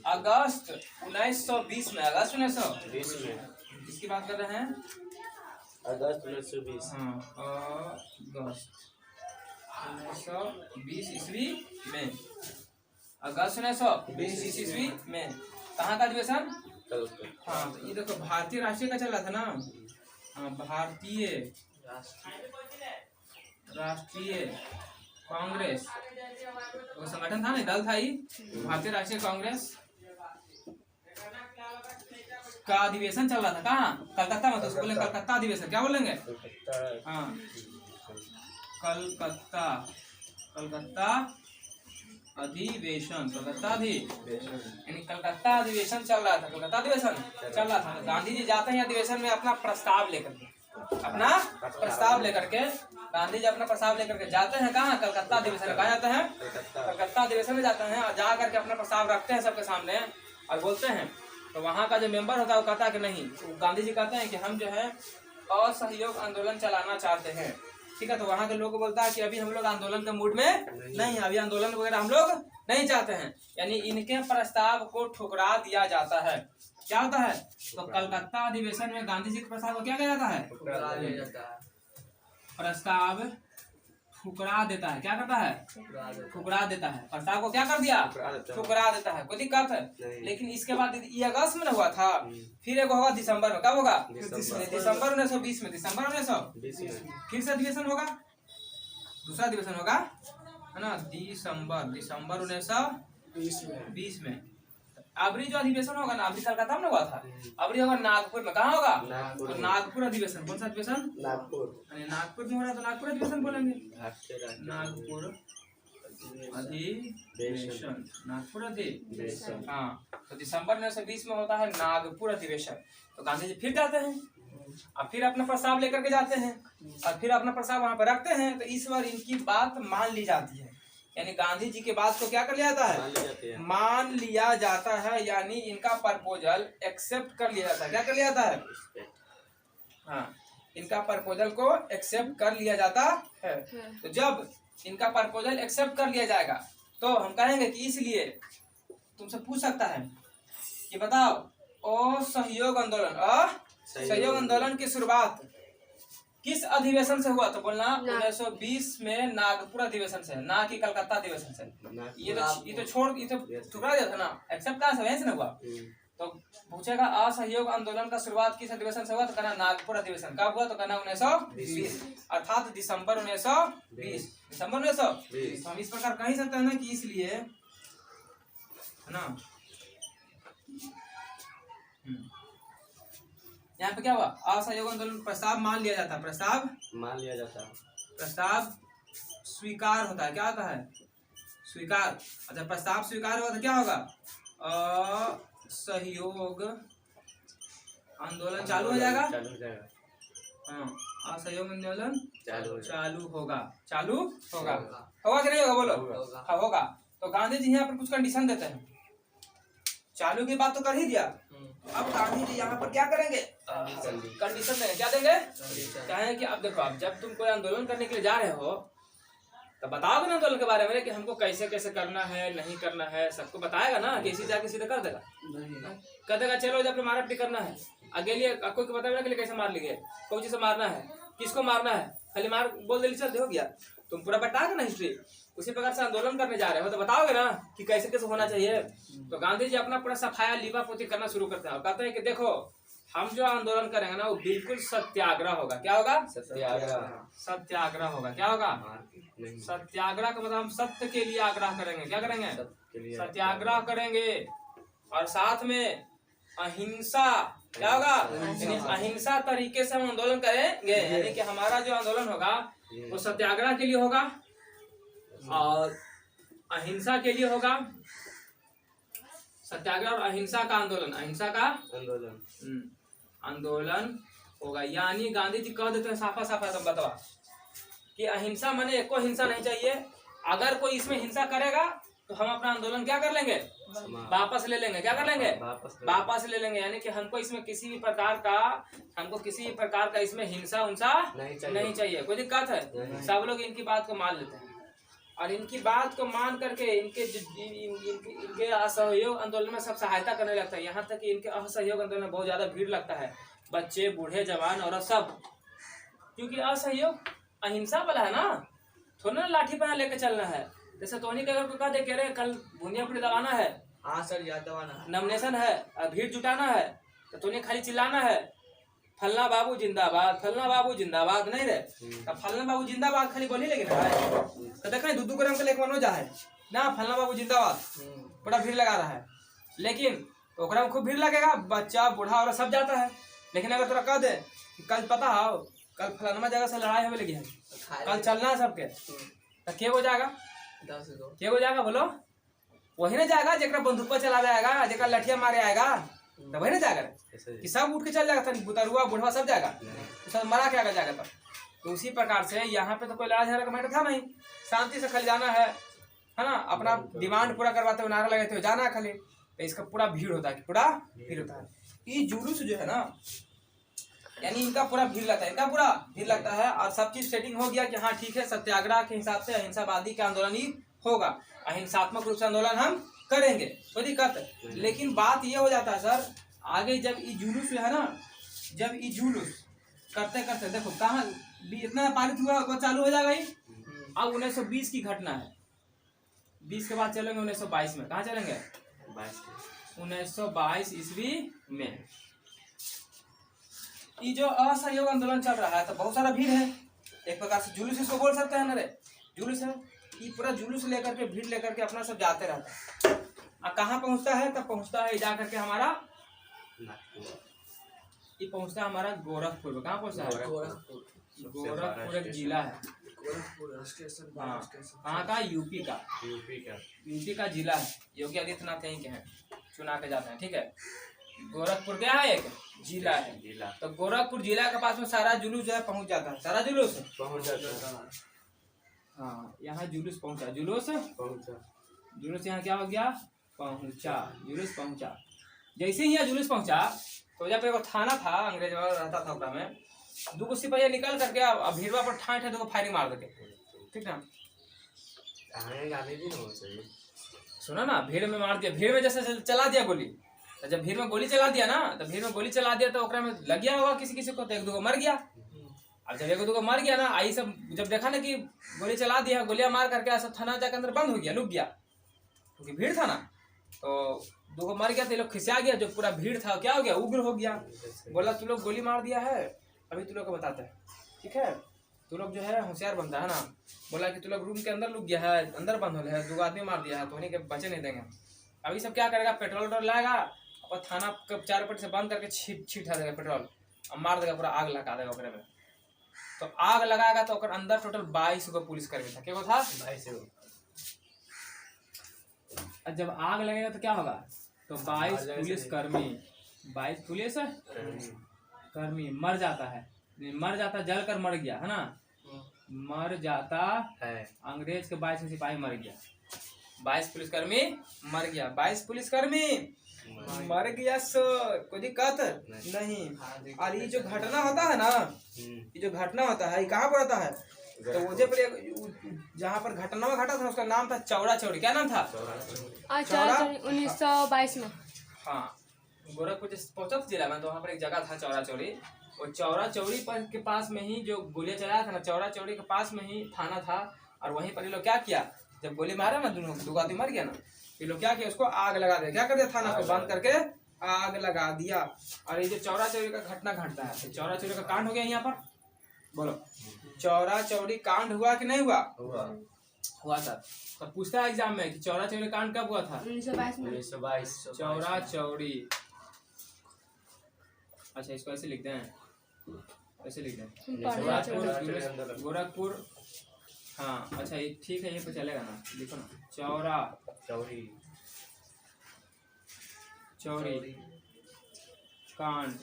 अगस्त 1920 में, अगस्त 1920 में किसकी बात कर रहे हैं? अगस्त 1920। हाँ, अगस्त 1920 ईस्वी में, अगस्त 1920 ईस्वी में कहाँ का अधिवेशन? हाँ, तो ये देखो भारतीय राष्ट्रीय का चल रहा था ना। हाँ, भारतीय राष्ट्रीय कांग्रेस वो संगठन था ना, दल था ही। भारतीय राष्ट्रीय कांग्रेस का अधिवेशन चल रहा था। कहाँ? कलकत्ता में। तो उसको बोले कलकत्ता अधिवेशन। क्या बोलेंगे? हाँ, कलकत्ता अधिवेशन, यानी कलकत्ता अधिवेशन चल रहा था। कलकत्ता अधिवेशन चल रहा था। गांधी जी जाते हैं अधिवेशन में अपना प्रस्ताव लेकर के, अपना प्रस्ताव लेकर के, गांधी जी अपना प्रस्ताव लेकर के जाते हैं कहाँ, कलकत्ता अधिवेशन में। कहा जाते हैं कलकत्ता अधिवेशन में जाते हैं और जा करके अपना प्रस्ताव रखते हैं सबके सामने और बोलते हैं। तो वहाँ का जो मेंबर होता है वो कहता है कि नहीं, तो गांधी जी कहते हैं कि हम जो है असहयोग आंदोलन चलाना चाहते हैं। ठीक है, तो वहाँ के लोग को बोलता है कि अभी हम लोग आंदोलन के मूड में नहीं, अभी आंदोलन वगैरह हम लोग नहीं चाहते हैं। यानी इनके प्रस्ताव को ठुकरा दिया जाता है। क्या होता है, तो कलकत्ता अधिवेशन में गांधी जी के प्रस्ताव को क्या किया जाता है, प्रस्ताव ठुकरा देता है। क्या करता है, ठुकरा देता है। प्रस्ताव को क्या कर दिया, ठुकरा देता है। कोई दिक्कत है। लेकिन इसके बाद ये अगस्त में हुआ था, फिर एक होगा दिसंबर में। कब होगा, दिसंबर 1920 में, दिसंबर 1920 फिर से अधिवेशन होगा, दूसरा अधिवेशन होगा, है ना, दिसंबर 1920 में। अबरी जो अधिवेशन होगा ना, अबरी कलकत्ता में हुआ था, अबरी होगा नागपुर में। कहाँ होगा, तो नागपुर अधिवेशन। कौन सा अधिवेशन, नागपुर में हो रहा, तो नागपुर अधिवेशन बोलेंगे, नागपुर अधिवेशन, नागपुर अधिवेशन। हाँ, तो दिसंबर 1920 में होता है नागपुर अधिवेशन। तो गांधी जी फिर जाते हैं और फिर अपना प्रस्ताव लेकर के जाते हैं और फिर अपना प्रस्ताव वहां पर रखते हैं। तो इस बार इनकी बात मान ली जाती है, यानी गांधी जी की बात को क्या कर लिया जाता है, मान लिया जाता है। यानी इनका प्रपोजल एक्सेप्ट कर लिया जाता है। क्या कर लिया जाता है, हाँ, इनका प्रपोजल को एक्सेप्ट कर लिया जाता है। तो जब इनका प्रपोजल एक्सेप्ट कर लिया जाएगा तो हम कहेंगे कि इसलिए तुमसे पूछ सकता है कि बताओ असहयोग आंदोलन की शुरुआत किस अधिवेशन से हुआ, तो बोलना 1920 में नागपुर अधिवेशन से, ना कि कलकत्ता अधिवेशन से। ये तो ठुकरा दिया था ना, एक्सेप्ट कहाँ से, वहीं से ना हुआ। तो पूछेगा असहयोग आंदोलन का शुरुआत किस अधिवेशन से हुआ, तो कहना नागपुर अधिवेशन। कब हुआ, तो कहना 1920, अर्थात दिसंबर 1920, दिसंबर 1920। हम इस प्रकार कह ही सकते हैं ना कि इसलिए, है ना, यहाँ पे क्या हुआ, असहयोग आंदोलन प्रस्ताव मान लिया जाता है, प्रस्ताव मान लिया जाता है, प्रस्ताव स्वीकार होता है। क्या होता है, स्वीकार। अच्छा, प्रस्ताव स्वीकार हुआ तो क्या होगा, असहयोग आंदोलन चालू हो जाएगा, हाँ, असहयोग आंदोलन चालू होगा कि नहीं होगा, बोलो, हाँ होगा। तो गांधी जी यहाँ पर कुछ कंडीशन देते हैं। चालू की बात तो कर ही दिया, अब गांधी जी यहाँ पर क्या करेंगे, कंडीशन देंगे। क्या देंगे, कहें कि अब देखो, अब जब तुम कोई आंदोलन करने के लिए जा रहे हो तो बताओगे ना आंदोलन के बारे में कि हमको कैसे कैसे करना है, नहीं करना है, सबको बताएगा ना, किसी जाके सीधे कर देगा, कर देगा चलो जब मारा पिटी करना है, अकेले कोई को बताएगा कि कैसे मार लिए, कोई चीज से मारना है, किसको मारना है, खाली मार बोल दे, चल हो गया। तुम पूरा बताओगे ना हिस्ट्री। उसी प्रकार से आंदोलन करने जा रहे हो तो बताओगे ना कि कैसे कैसे होना चाहिए। तो गांधी जी अपना पूरा सफाया लीपापोती करना शुरू करते हैं और कहते हैं कि देखो, हम जो आंदोलन करेंगे ना वो बिल्कुल सत्याग्रह होगा। क्या होगा, सत्याग्रह होगा। क्या होगा, सत्याग्रह का मतलब हम सत्य के लिए आग्रह करेंगे। क्या करेंगे, सत्याग्रह करेंगे। और साथ में अहिंसा, क्या होगा, अहिंसा तरीके से हम आंदोलन करेंगे। यानी कि हमारा जो आंदोलन होगा वो सत्याग्रह के लिए होगा और अहिंसा के लिए होगा। सत्याग्रह और अहिंसा का आंदोलन, अहिंसा का आंदोलन होगा। यानी गांधी जी कह देते हैं साफा साफा सब बतवा कि अहिंसा माने एको हिंसा नहीं चाहिए। अगर कोई इसमें हिंसा करेगा तो हम अपना आंदोलन क्या कर लेंगे, वापस ले लेंगे। क्या कर लेंगे, वापस ले लेंगे। यानी कि हमको इसमें किसी भी प्रकार का इसमें हिंसा उनसा नहीं चाहिए। कोई दिक्कत है, सब लोग इनकी बात को मान लेते हैं और इनकी बात को मान करके इनके असहयोग आंदोलन में सब सहायता करने लगता है। यहाँ तक कि इनके असहयोग आंदोलन में बहुत ज्यादा भीड़ लगता है, बच्चे, बूढ़े, जवान, औरत सब। क्योंकि असहयोग अहिंसा वाला है ना, थोड़ा ना लाठी पहना लेके चलना है। जैसे तोनी के अगर कोई कह दे कह रहे कल बुनिया पूरी दबाना है, हाँ सर याद दबाना, नॉमिनेशन है, भीड़ जुटाना है, तो तोनी खाली चिल्लाना है फलना बाबू जिंदाबाद, फलना बाबू जिंदाबाद, नहीं रे तब फलना बाबू जिंदाबाद खाली बोली लेकिन तो देखा दूध ग्राम का लेके मनोजा है ना, फलना बाबू जिंदाबाद, बड़ा भीड़ लगा रहा है। लेकिन ओकरा में खूब भीड़ लगेगा, बच्चा बूढ़ा और सब जाता है। लेकिन अगर तोरा कह दे कल पता हो कल फलाना जगह से लड़ाई होने लगी है, कल चलना है सबके, तो क्या हो जाएगा, क्या हो जाएगा बोलो, वही ना जाएगा जरा बंदूक पर चला जाएगा, जरा लठिया मारे आएगा, तो वही ना जाएगा कि सब उठ के चल जाएगा, बुतरुआ बुढ़वा सब जाएगा, तो सब मरा के आगे जाएगा तब। तो उसी प्रकार से यहाँ पे तो कोई लड़ाई झगड़ा का मैटर था नहीं, शांति से खाली जाना है ना, अपना डिमांड पूरा करवाते हुए नारा लगाते हुए जाना है खाली। तो इसका पूरा भीड़ होता है, पूरा भीड़ होता है। ये जुलूस जो है ना, यानी इनका पूरा भीड़ लगता है, इनका पूरा भीड़ लगता है। और सब चीज सेटिंग हो गया कि हाँ ठीक है, सत्याग्रह के हिसाब से अहिंसावादी का आंदोलन ही होगा, अहिंसात्मक रूप से आंदोलन हम करेंगे, कोई दिक्कत। लेकिन बात ये हो जाता है सर, आगे जब ये जुलूस जो है ना, जब ये जुलूस करते करते देखो कहाँ इतना पारित हुआ, वो चालू हो जाएगा ही। अब 1920 की घटना है, 20 के बाद चलेंगे 1922 में। कहाँ चलेंगे? 1922 ईस्वी में ये जो असहयोग आंदोलन चल रहा है, तो बहुत सारा भीड़ है, एक प्रकार से जुलूस इसको बोल सकते हैं ना रे, जुलूस है। ये पूरा जुलूस लेकर के, भीड़ लेकर के अपना सब जाते रहता है। और कहाँ पहुँचता है? तब पहुँचता है जा करके हमारा, ये पहुँचता है हमारा गोरखपुर। कहाँ पहुँचता है? गोरखपुर एक जिला है, हाँ कहाँ का? यूपी का जिला है। योगी आदित्यनाथ यहीं के हैं, चुना के जाते हैं, ठीक है। गोरखपुर क्या है? एक जिला है। तो गोरखपुर जिला के पास में सारा जुलूस जो है पहुंच जाता है, सारा जुलूस पहुंच जाता है। हाँ यहाँ जुलूस पहुंचा, जुलूस यहाँ क्या हो गया? पहुंचा, जुलूस पहुंचा। जैसे ही यहाँ जुलूस पहुंचा तो जब एक थाना था, अंग्रेज वाला रहता था, उसमें 2 सिपाही निकल करके भीड़वा पर ठाए 2 फायरिंग मार देते, ठीक ना। सुना ना, भीड़ में मार दिया, भीड़ में जैसे चला दिया गोली, तो जब भीड़ में गोली चला दिया ना, तो भीड़ में गोली चला दिया तो ओकरा में लग गया होगा किसी को, तो 1-2 मर गया। अब जब 1-2 मर गया ना, आई सब जब देखा ना कि गोली चला दिया, गोलियां मार करके सब थाना जाकर अंदर बंद हो गया, लुक गया, क्योंकि भीड़ था ना। तो 2 मर गया तो ये लोग खिसिया गया, जो पूरा भीड़ था क्या हो गया? उग्र हो गया। बोला तू लोग गोली मार दिया है, अभी तू लोग को बताते हैं, ठीक है। तू लोग जो है होशियार बनता है ना। बोला कि तू लोग रूम के अंदर लुक गया है, अंदर बंद हो है, 2 आदमी मार दिया है, तो उन्हीं के बचे नहीं देंगे। अभी सब क्या करेगा? पेट्रोल लाएगा और थाना के 4 पट से बंद करके छीटा देगा पेट्रोल, और मार देगा, पूरा आग लगा देगा ओकरे में। तो आग लगाएगा तो अंदर टोटल 22 गो पुलिस कर्मी था। क्या था? 22। जब आग लगेगा तो क्या होगा? तो 22 पुलिस कर्मी मर जाता है, मर जाता, जल कर मर गया है ना, मर जाता है। अंग्रेज के 22 सिपाही मर गया, 22 पुलिसकर्मी मर गया, 22 पुलिसकर्मी मर गया। सो कोई दिक्कत नहीं। और ये जो घटना होता है ना, ये जो घटना होता है, ये कहाँ पर होता है? तो मुझे पर जहाँ पर घटना घटा था उसका नाम था चौरा चौड़ी। क्या नाम था? 1922 में। हाँ, गोरखपुर पहुंचा जिला में, तो वहाँ पर एक जगह था चौरा चौड़ी। और चौरा चौड़ी पर के पास में ही जो गोलियां चलाया था ना, चौरा चौड़ी के पास में ही थाना था। और वहीं पर ये लोग क्या किया, जब गोली मारा ना, 2 आदमी मर गया ना, ये लोग क्या किया? उसको आग लगा दिया। क्या कर दिया? थाना को बंद करके आग लगा दिया। और ये जो चौरा चौड़ी का घटना घटता है, तो चौरा चौड़ी का कांड हो गया यहाँ पर। बोलो, चौरा चौड़ी कांड हुआ कि नहीं हुआ? हुआ सर। तो पूछता है एग्जाम में कि चौरा चौड़ी कांड कब हुआ था? 1922। चौरा चौड़ी, अच्छा इसको ऐसे लिखते हैं, ऐसे लिखते हैं गोरखपुर। हाँ अच्छा ये ठीक है, ये तो चलेगा ना, लिखो ना, चौरा चौड़ी कांड।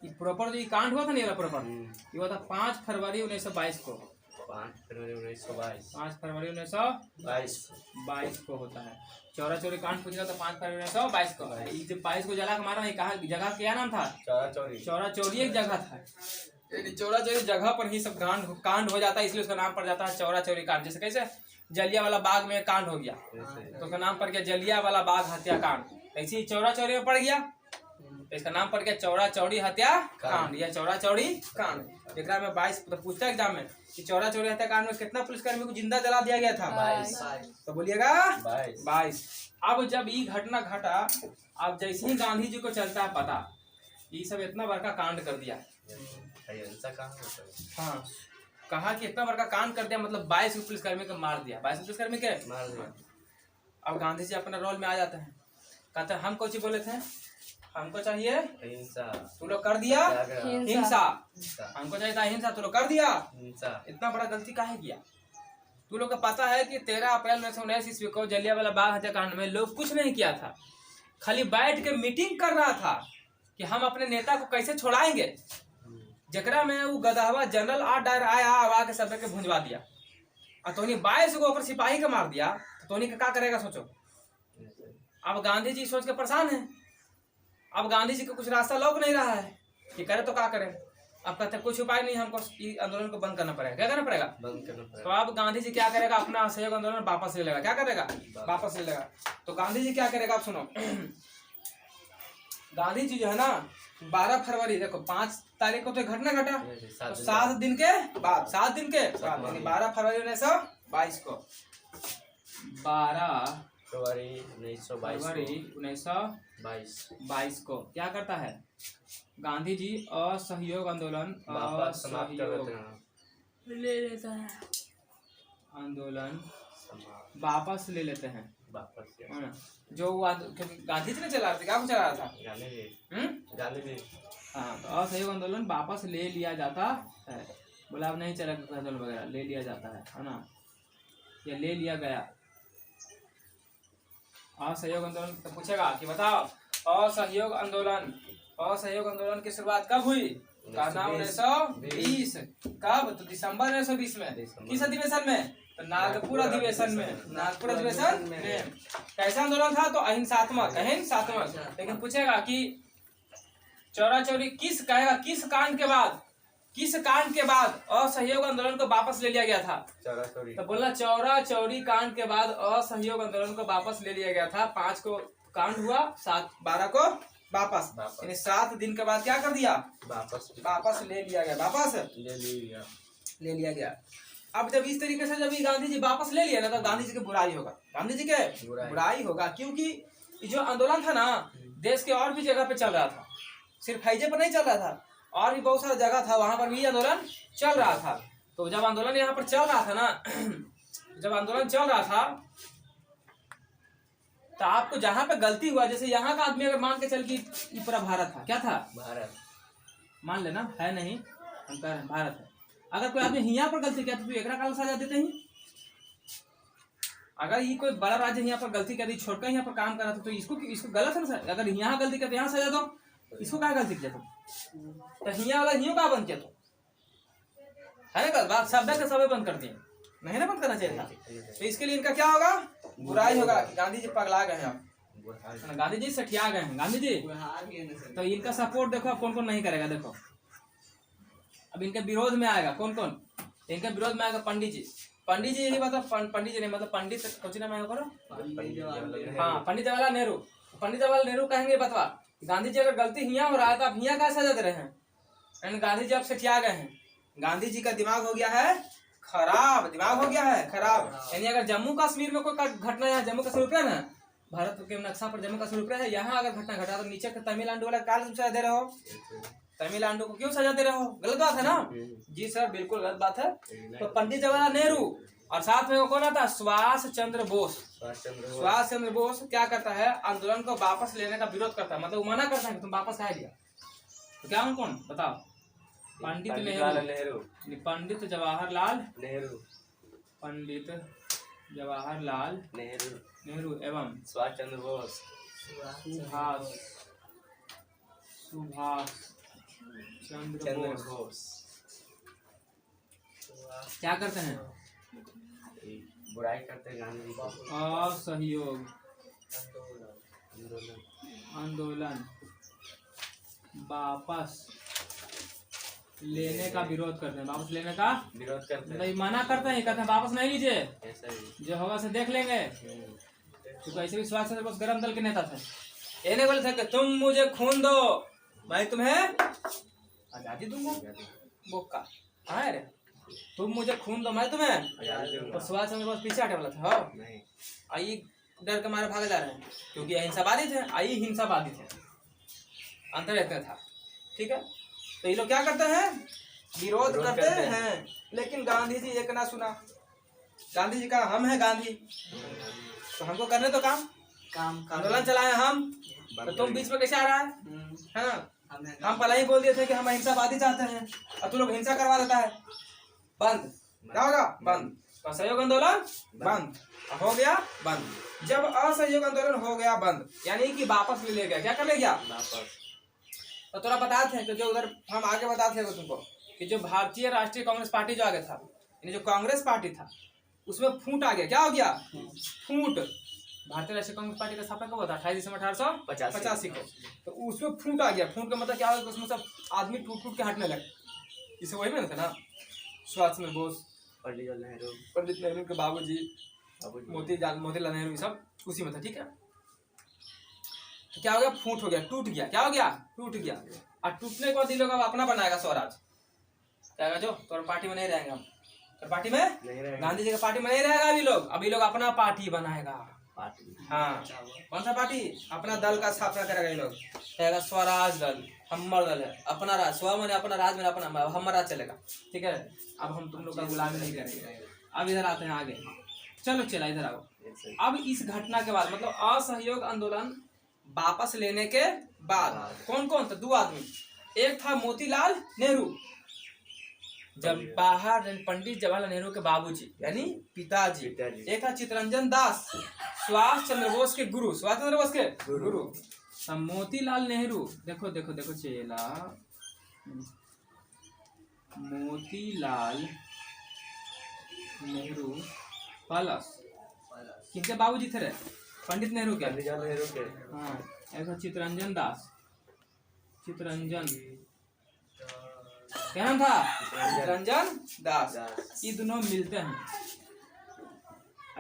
ये प्रॉपर जो ये कांड हुआ था नहीं, वाला प्रॉपर ये हुआ था 5 फरवरी 1922 को। 5 फरवरी 1922 को होता है चौरा चौड़ी कांड। पूछ रहा था 5 फरवरी 1922 को। ये 22 को जला के मारा, कहा जगह क्या नाम था? चौरा चौड़ी एक जगह था। चौरा चौड़ी जगह पर ही सब कांड हो जाता है, इसलिए उसका नाम पड़ जाता है चौरा चौड़ी कांड। जैसे कैसे जलियांवाला बाग में कांड हो गया तो उसका नाम पड़ गया जलियांवाला बाग हत्याकांड, ऐसे ही चौरा चौड़ी में पड़ गया तो इसका नाम पड़ गया चौरा चौड़ी हत्याकांड या चौरा चौड़ी कांड। एक में 22 तो पूछता एग्जाम में कि चौरा चौड़ी हत्याकांड में कितना पुलिसकर्मी को जिंदा जला दिया गया था? 22। तो बोलिएगा 22। अब जब ये घटना घटा, अब जैसे ही गांधी जी को चलता है पता, ये सब इतना बड़का कांड कर दिया। हाँ, कहा कि इतना बड़का कांड कर दिया, मतलब 22 पुलिसकर्मी को मार दिया। 22 पुलिसकर्मी के मार दिया। अब गांधी जी अपना रोल में आ जाते हैं, कहते हैं हम कौन सी बोले थे, हमको चाहिए हिंसा, तू लोग कर दिया हिंसा। हमको चाहिए था हिंसा, तू लोग कर दिया हिंसा। इतना बड़ा गलती काहे किया? तू लोग को पता है कि 13 अप्रैल 1919 ईस्वी को जलियांवाला बाग हत्याकांड में लोग कुछ नहीं किया था, खाली बैठ के मीटिंग कर रहा था कि हम अपने नेता को कैसे छोड़ाएंगे, जकरा में वो गदहवा जनरल आया के सब के भुंजवा दिया और तोनी 22 को सिपाही के मार दिया, तो तोनी का क्या करेगा सोचो। अब गांधी जी सोच के परेशान है, अब गांधी जी को कुछ रास्ता लौक नहीं रहा है कि करे तो क्या करें। अब कहते कुछ उपाय नहीं, हमको आंदोलन को बंद करना पड़ेगा। क्या करना पड़ेगा? बंद करना पड़ेगा। तो अब गांधी जी क्या करेगा? अपना असहयोग आंदोलन वापस ले लेगा। क्या करेगा? वापस ले लेगा। तो गांधी जी क्या करेगा? आप सुनो, गांधी जी जो है ना 12 फरवरी, देखो 5 तारीख को तो घटना घटा, तो 7 दिन के बाद 12 फरवरी 1922 को 12 फरवरी 1922 को क्या करता है गांधी जी? असहयोग आंदोलन ले लेता है, आंदोलन वापस ले लेते हैं। जो गांधी जी ने चला रहा था, क्या चला रहा था? गांधी जी। हाँ, तो असहयोग आंदोलन वापस ले लिया जाता है। बोला अब नहीं चला आंदोलन वगैरह, ले लिया जाता है ना, या ले लिया गया। असहयोग आंदोलन तो पूछेगा कि बताओ असहयोग आंदोलन की शुरुआत कब हुई? 1920। कब? तो दिसंबर 1920 में। किस अधिवेशन में? तो नागपुर अधिवेशन में। कैसा आंदोलन था? तो अहिंसात्मक। लेकिन पूछेगा कि चौरा चौरी किस कांड के बाद असहयोग आंदोलन को वापस ले लिया गया था? तो बोला चौरा चौरी कांड के बाद असहयोग आंदोलन को वापस ले लिया गया था। 5 को कांड हुआ, 12 को वापस, यानी 7 दिन के बाद क्या कर दिया? वापस ले लिया गया। अब जब इस तरीके से जब गांधी जी वापस ले लिया ना, तो गांधी जी की बुराई होगा, क्योंकि जो आंदोलन था ना देश के और भी जगह पे चल रहा था, सिर्फ हैजे पर नहीं चल रहा था, और भी बहुत सारा जगह था, वहां पर भी आंदोलन चल रहा था। तो जब आंदोलन यहाँ पर चल रहा था ना तो आपको जहाँ पे गलती हुआ, जैसे यहाँ का आदमी अगर मान के चल कि पूरा भारत था, क्या था? भारत मान लेना है, नहीं हम कह रहे हैं भारत है। अगर कोई आदमी यहाँ पर गलती किया तो एकरा काल सजा देते ही। अगर ये कोई बड़ा राज्य यहाँ पर गलती कर दी, छोड़कर यहाँ पर काम कर रहा था, तो इसको गलत है ना। अगर यहाँ गलती करते यहाँ सजा दो, इसको क्या गलती किया? तो हिया वाला हियो का बंद किया तो है ना, बात शब्द के सब बंद कर दिए, नहीं ना बंद करना चाहिए था। तो इसके लिए इनका क्या होगा? बुराई होगा। गांधी जी पगला गए हैं, गांधी जी सठिया गए हैं गांधी जी। तो इनका सपोर्ट देखो कौन कौन नहीं करेगा। देखो अब इनके विरोध में आएगा कौन? इनके विरोध में आएगा पंडित जी यही मतलब पंडित जी नहीं, मतलब पंडित कुछ नाम आएगा करो। हाँ, पंडित जवाहरलाल नेहरू। पंडित जवाहरलाल नेहरू कहेंगे बतवा गांधी जी अगर गलती हिया हो रहा है तो आप हिया का सजा दे रहे हैं। गांधी जी अब सठिया गए हैं, गांधी जी का दिमाग हो गया है खराब, यानी अगर जम्मू कश्मीर में कोई घटना, यहाँ जम्मू कश्मीर पे ना भारत के नक्शा पर जम्मू कश्मीर पे है, यहाँ अगर घटना घटा तो नीचे के तमिलनाडु वाला काल सजा दे रहे हो। तमिलनाडु को क्यों सजा दे रहे हो? गलत बात है ना। जी सर, बिल्कुल गलत बात है। तो पंडित जवाहरलाल नेहरू और साथ में वो कौन आता? सुभाष चंद्र बोस क्या करता है? आंदोलन को वापस लेने का विरोध करता है, मतलब वो मना करता है कि तुम वापस आ गया। तो क्या कौन बताओ? पंडित जवाहरलाल नेहरू एवं सुभाष चंद्र बोस क्या करते हैं? बुराई करते हैं गांधी जी। असहयोग आंदोलन वापस लेने का विरोध करते हैं, मतलब मना करते हैं, कहते हैं वापस नहीं लीजिए, जो होगा से देख लेंगे। क्योंकि ऐसे भी सुभाष चंद्र बोस गरम दल के नेता थे, ये नहीं बोले थे कि तुम मुझे खून दो मैं तुम्हें आजादी दूंगा। बोका हाँ रे, तुम मुझे खून दो मैं तुम्हें। तो सुभाष चंद्र बोस पीछे हटे वाला था, आई डर के मारे भाग जा रहे हैं, क्योंकि अहिंसावादी थे, हिंसावादी थे, अंतर रहता था। ठीक है, तो ये लोग क्या करते हैं? विरोध करते हैं। लेकिन गांधी जी एक ना सुना। गांधी जी का हम है गांधी, तो हमको करने तो काम आंदोलन चलाए हम, तो तुम बीच में कैसे आ रहा है? हम पहले ही बोल दिए थे कि हम अहिंसावादी चाहते हैं, और तू लोग हिंसा करवा देता है। बंद क्या होगा? बंद। असहयोग आंदोलन बंद हो गया बंद। जब असहयोग आंदोलन हो गया बंद यानी कि वापस ले गया, क्या कर ले गया वापस। तो थोड़ा बताते हैं कि जो उधर हम आगे बताते हैं तुमको कि जो भारतीय राष्ट्रीय कांग्रेस पार्टी जो आगे था, यानी जो कांग्रेस पार्टी था उसमें फूट आ गया। क्या हो गया फूट। भारतीय राष्ट्रीय कांग्रेस पार्टी का स्थापना कब हुआ था 28 दिसंबर 1885 को। तो उसमें फूट आ गया। फूट का मतलब क्या होगा, उसमें सब आदमी टूट टूट के हटने लगे। इसे वही में था ना सुभाष चंद्र बोस, पंडित नेहरू के बाबूजी, मोतीलाल नेहरू, सब उसी में था। ठीक है, तो क्या हो गया फूट हो गया, टूट गया। क्या हो गया टूट गया। और टूटने के बाद ये लोग अब अपना बनाएगा स्वराज। क्या जो तो पार्टी में नहीं रहेंगे हम, तो पार्टी में गांधी जी का पार्टी में नहीं रहेगा अभी लोग अपना पार्टी बनाएगा। हाँ कौन सा पार्टी, अपना दल का स्थापना करेगा ये लोग, कहेगा स्वराज दल, हमारा दल है, अपना राज, स्व मैंने अपना राज में अपना हमारा राज चलेगा। ठीक है, अब हम तुम लोग का गुलामी नहीं करेंगे। अब इधर आते हैं आगे, चलो चला इधर आओ। अब इस घटना के बाद मतलब असहयोग आंदोलन वापस लेने के बाद कौन कौन था, 2 आदमी। एक था मोतीलाल नेहरू, जब बाहर पंडित जवाहरलाल नेहरू के बाबूजी यानी पिताजी। एक था चित्तरंजन दास, सुभाष चंद्र बोस के गुरु, सुभाष चंद्र बोस के गुरु। मोतीलाल नेहरू, देखो देखो देखो चेला, मोतीलाल नेहरू प्लस किनके बाबूजी थे रे, पंडित नेहरू के। हाँ, ऐसा चित्तरंजन दास, चित्तरंजन क्या नाम था, चित्तरंजन दास। ये दोनों मिलते हैं,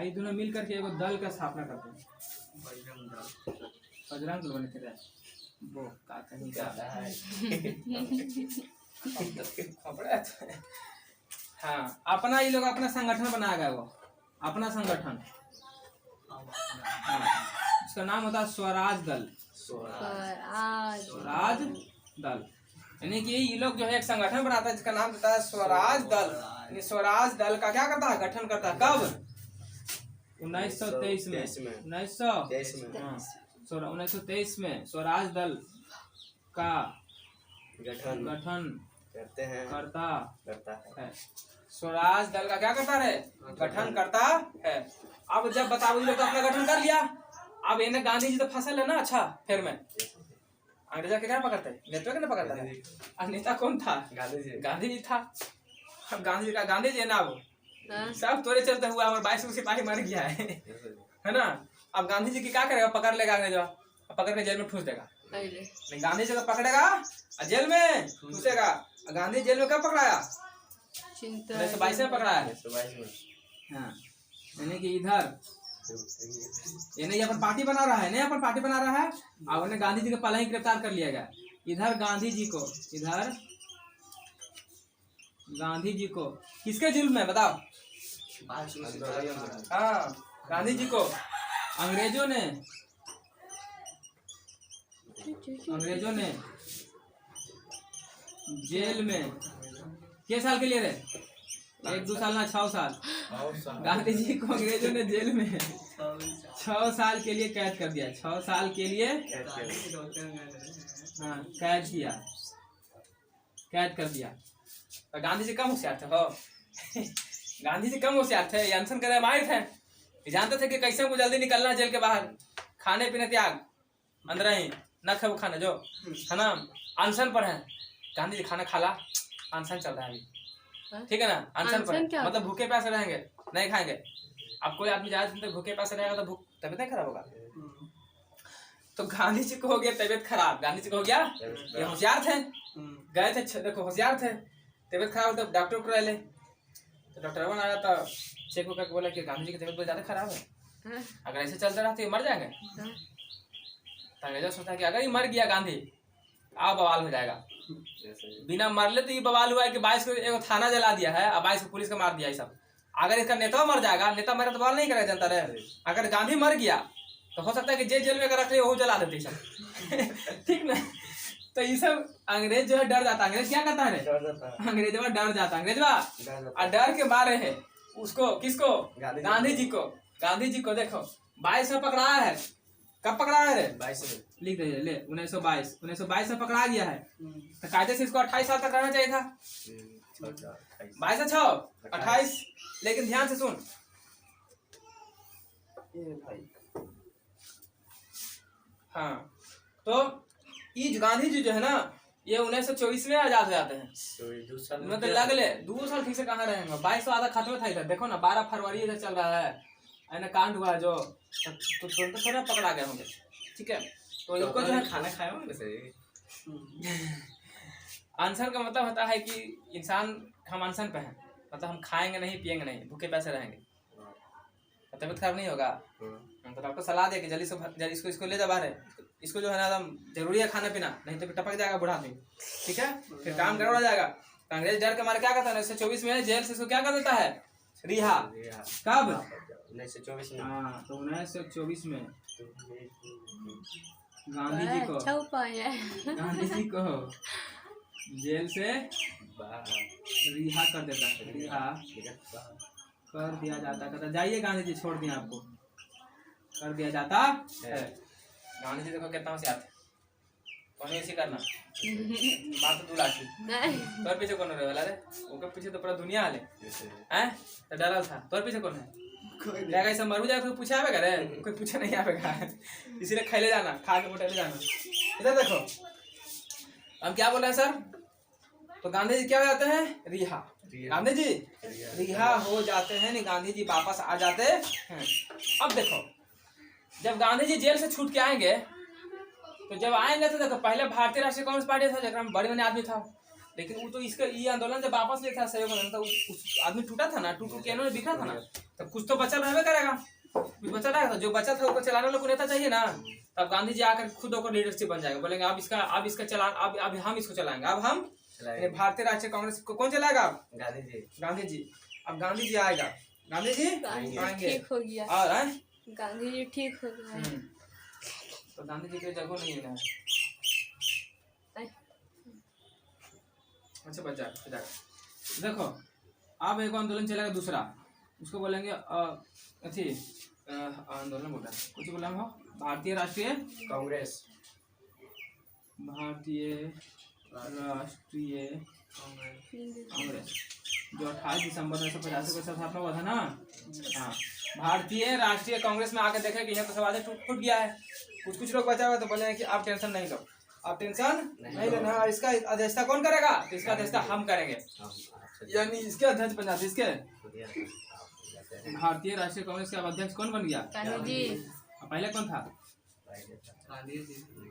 ये दोनों मिल करके एक दल का स्थापना करते हैं, बजरंग दल बने थे वो का कहीं का हाँ, अपना ये लोग अपना संगठन बनाएगा, वो अपना संगठन। हाँ, उसका नाम होता है स्वराज दल। स्वराज दल यानी कि ये लोग जो है एक संगठन बनाता है जिसका नाम होता है स्वराज दल। स्वराज दल का क्या करता है, गठन करता है। कब 1923 में 1923 में स्वराज दल का गठन करता है। स्वराज दल का क्या करता है, गठन करता है। अब जब बताओ लोग अपना गठन कर लिया, अब इन्हें गांधी जी तो फसल है ना। अच्छा फिर मैं अंग्रेजा के क्या पकड़ते, नेता के ना पकड़ता है। अब नेता कौन था, गांधी जी था। अब गांधी जी का गांधी जी है ना, वो सब तोरे चलते हुआ और 22 सिपाही मर गया है ना। अब गांधी जी की क्या करेगा, पकड़ लेगा अंग्रेजा, पकड़ के जेल में ठूस देगा। नहीं, गांधी जी को पकड़ेगा जेल में ठूसेगा। गांधी जेल में कब पकड़ाया, 1922 में पकड़ाया। हाँ, यानी कि इधर ये अपन पार्टी बना रहा है, नहीं अपन पार्टी बना रहा है। और उन्हें गांधी जी को पहले ही गिरफ्तार कर लिया गया। इधर गांधी जी को किसके जुल्म में बताओ। हाँ, गांधी जी को अंग्रेजों ने जेल में कितने साल के लिए रहे, 1-2 साल ना 6 साल। गांधी जी को अंग्रेजों ने जेल में 6 साल के लिए कैद कर दिया। 6 साल के लिए हाँ कैद कर दिया। और गांधी जी कम होशियार थे, हो गांधी जी कम होशियार थे, अनशन करे माहिर थे। जानते थे कि कैसे हमको जल्दी निकलना जेल के बाहर। खाने पीने त्याग, अंदर ही न खाओ खाना जो है ना, अनशन पर है। गांधी जी खाना खाला, अनशन चल रहा है अभी, ठीक है ना। अनशन पर मतलब भूखे प्यासे रहेंगे, नहीं खाएंगे। अब कोई आदमी ज्यादा दिन तक भूखे प्यासे रहेगा तो तबीयत नहीं खराब होगा। तो गांधी जी को हो गया तबीयत खराब। गांधी जी को हो गया, ये होशियार थे, गए थे, देखो होशियार थे। तबीयत खराब तो डॉक्टर को ले, तो डॉक्टर बन आया तो चेक करके बोला कि गांधी जी की तबीयत बहुत ज्यादा खराब है, अगर ऐसे चलते रहा तो ये मर जाएंगे। तो अंग्रेजा सोचा कि अगर ये मर गया गांधी, आप बवाल हो जाएगा। बिना मरले तो ये बवाल हुआ है कि 22 को एक थाना जला दिया है और 22 को पुलिस को मार दिया है सब। अगर इसका नेता मर जाएगा, नेता मरे तो बवाल नहीं करेगा जनता रहे। अगर गांधी मर गया तो हो सकता है कि जेल में अगर रख ले वो जला देते सब ठीक ना। तो ये सब अंग्रेज जो है डर जाता। अंग्रेज क्या करता है, अंग्रेजवा डर जाता। अंग्रेजवा और डर के मारे है उसको, किसको, गांधी जी को। गांधी जी को देखो 22 में पकड़ाया है। कब पकड़ाया है रे, 22 में लिख दीजिए, ले 1922 में पकड़ा गया है। तो कायदे से इसको 28 साल तक रहना चाहिए था। 22 से 6 28। लेकिन ध्यान से सुन ये भाई, हाँ तो ये गांधी जी जो है ना ये 1924 में आजाद हो जाते हैं। मतलब लग ले 2 साल ठीक से कहाँ रहेंगे। 22 आधा खत्म था इधर, देखो ना 12 फरवरी इधर चल रहा है ना, कांड हुआ जो तो थोड़ा पकड़ा गए होंगे। ठीक है, तो इनको जो है खाना खाया होंगे वैसे। अनशन का मतलब होता है कि इंसान, हम अनशन पे हैं, मतलब हम खाएंगे नहीं पिएंगे नहीं, भूखे पैसे रहेंगे, तबीयत खराब नहीं होगा। तो डॉक्टर सलाह दे कि जल्दी से इसको ले जा बाहर, इसको जो है ना एकदम जरूरी है खाना पीना, नहीं तो फिर टपक जाएगा बुढ़ा में। ठीक है, फिर काम गड़बड़ हो जाएगा। कांग्रेस डर के मारे क्या करता है, 1924 में जेल से इसको क्या कर देता है, रिहा। कब, 1924 में। हाँ तो 1924 में गांधी जी को, अच्छा उपाय है। गांधी जी को जेल से रिहा कर देता है, रिहा कर दिया जाता। कहता जाइए गांधी जी, छोड़ दिया आपको, कर दिया जाता है। गांधी जी देखो कितना होशियार थे, कौन ऐसी करना मार तो 2 लाठी तोर पीछे कौन रहे वाला रे, ओके पीछे तो पूरा दुनिया आले हैं, तो डरल था। तोर पीछे कौन है, जाएगा ऐसा मरू जाएगा, कोई पूछा आवेगा रे, कोई पूछा नहीं आवेगा। इसीलिए खाई ले जाना, खा के मोटे ले जाना। इधर देखो हम क्या बोल रहे हैं सर, तो गांधी जी क्या हो जाते हैं, रिहा। गांधी जी रिहा हो जाते हैं, नहीं गांधी जी वापस आ जाते हैं। अब देखो जब गांधी जी जेल से छूट के आएंगे, तो जब आएंगे तो देखो पहले भारतीय राष्ट्रीय कांग्रेस पार्टी था, जगह में बड़े बड़े आदमी था, लेकिन वो तो इसका ये आंदोलन जब वापस ले था सहयोग आंदोलन, तो उस आदमी टूटा था ना, टूट के इन्होंने बिखरा था ना, तब कुछ तो बचा रहबे करेगा, कुछ बचा रहेगा। जो बचा था उसको चलाने वाला को नेता चाहिए ना, तब गांधी जी आकर खुद होकर लीडरशिप बन जाएगा, बोलेंगे अब इसका चला, अब हम इसको चलाएंगे, अब हम भारतीय राष्ट्रीय कांग्रेस को कौन चलाएगा, गांधी जी। अब गांधी जी आएगा, गांधी जी आएंगे ठीक हो गया, और गांधी जी ठीक हो गया। तो गांधी जी की जगह नहीं है। अच्छा बच्चा देखो अब एक आंदोलन चलेगा दूसरा, उसको बोलेंगे अथी आंदोलन बोल रहा है, कुछ बोला हो, भारतीय राष्ट्रीय कांग्रेस, भारतीय राष्ट्रीय कांग्रेस, जो 28 दिसंबर 1985 को स्थापना हुआ था ना। हाँ, भारतीय राष्ट्रीय कांग्रेस में आकर देखे कि यहाँ तो सब आधे टूट गया है, कुछ लोग बचा हुआ, तो बोले कि आप टेंशन नहीं लो, आप टेंशन नहीं लेना, इसका अध्यक्षता कौन करेगा, तो इसका अध्यक्षता हम करेंगे, यानी इसके अध्यक्ष बन जाते। इसके भारतीय राष्ट्रीय कांग्रेस के अध्यक्ष कौन बन गया, गांधी जी। पहले कौन था,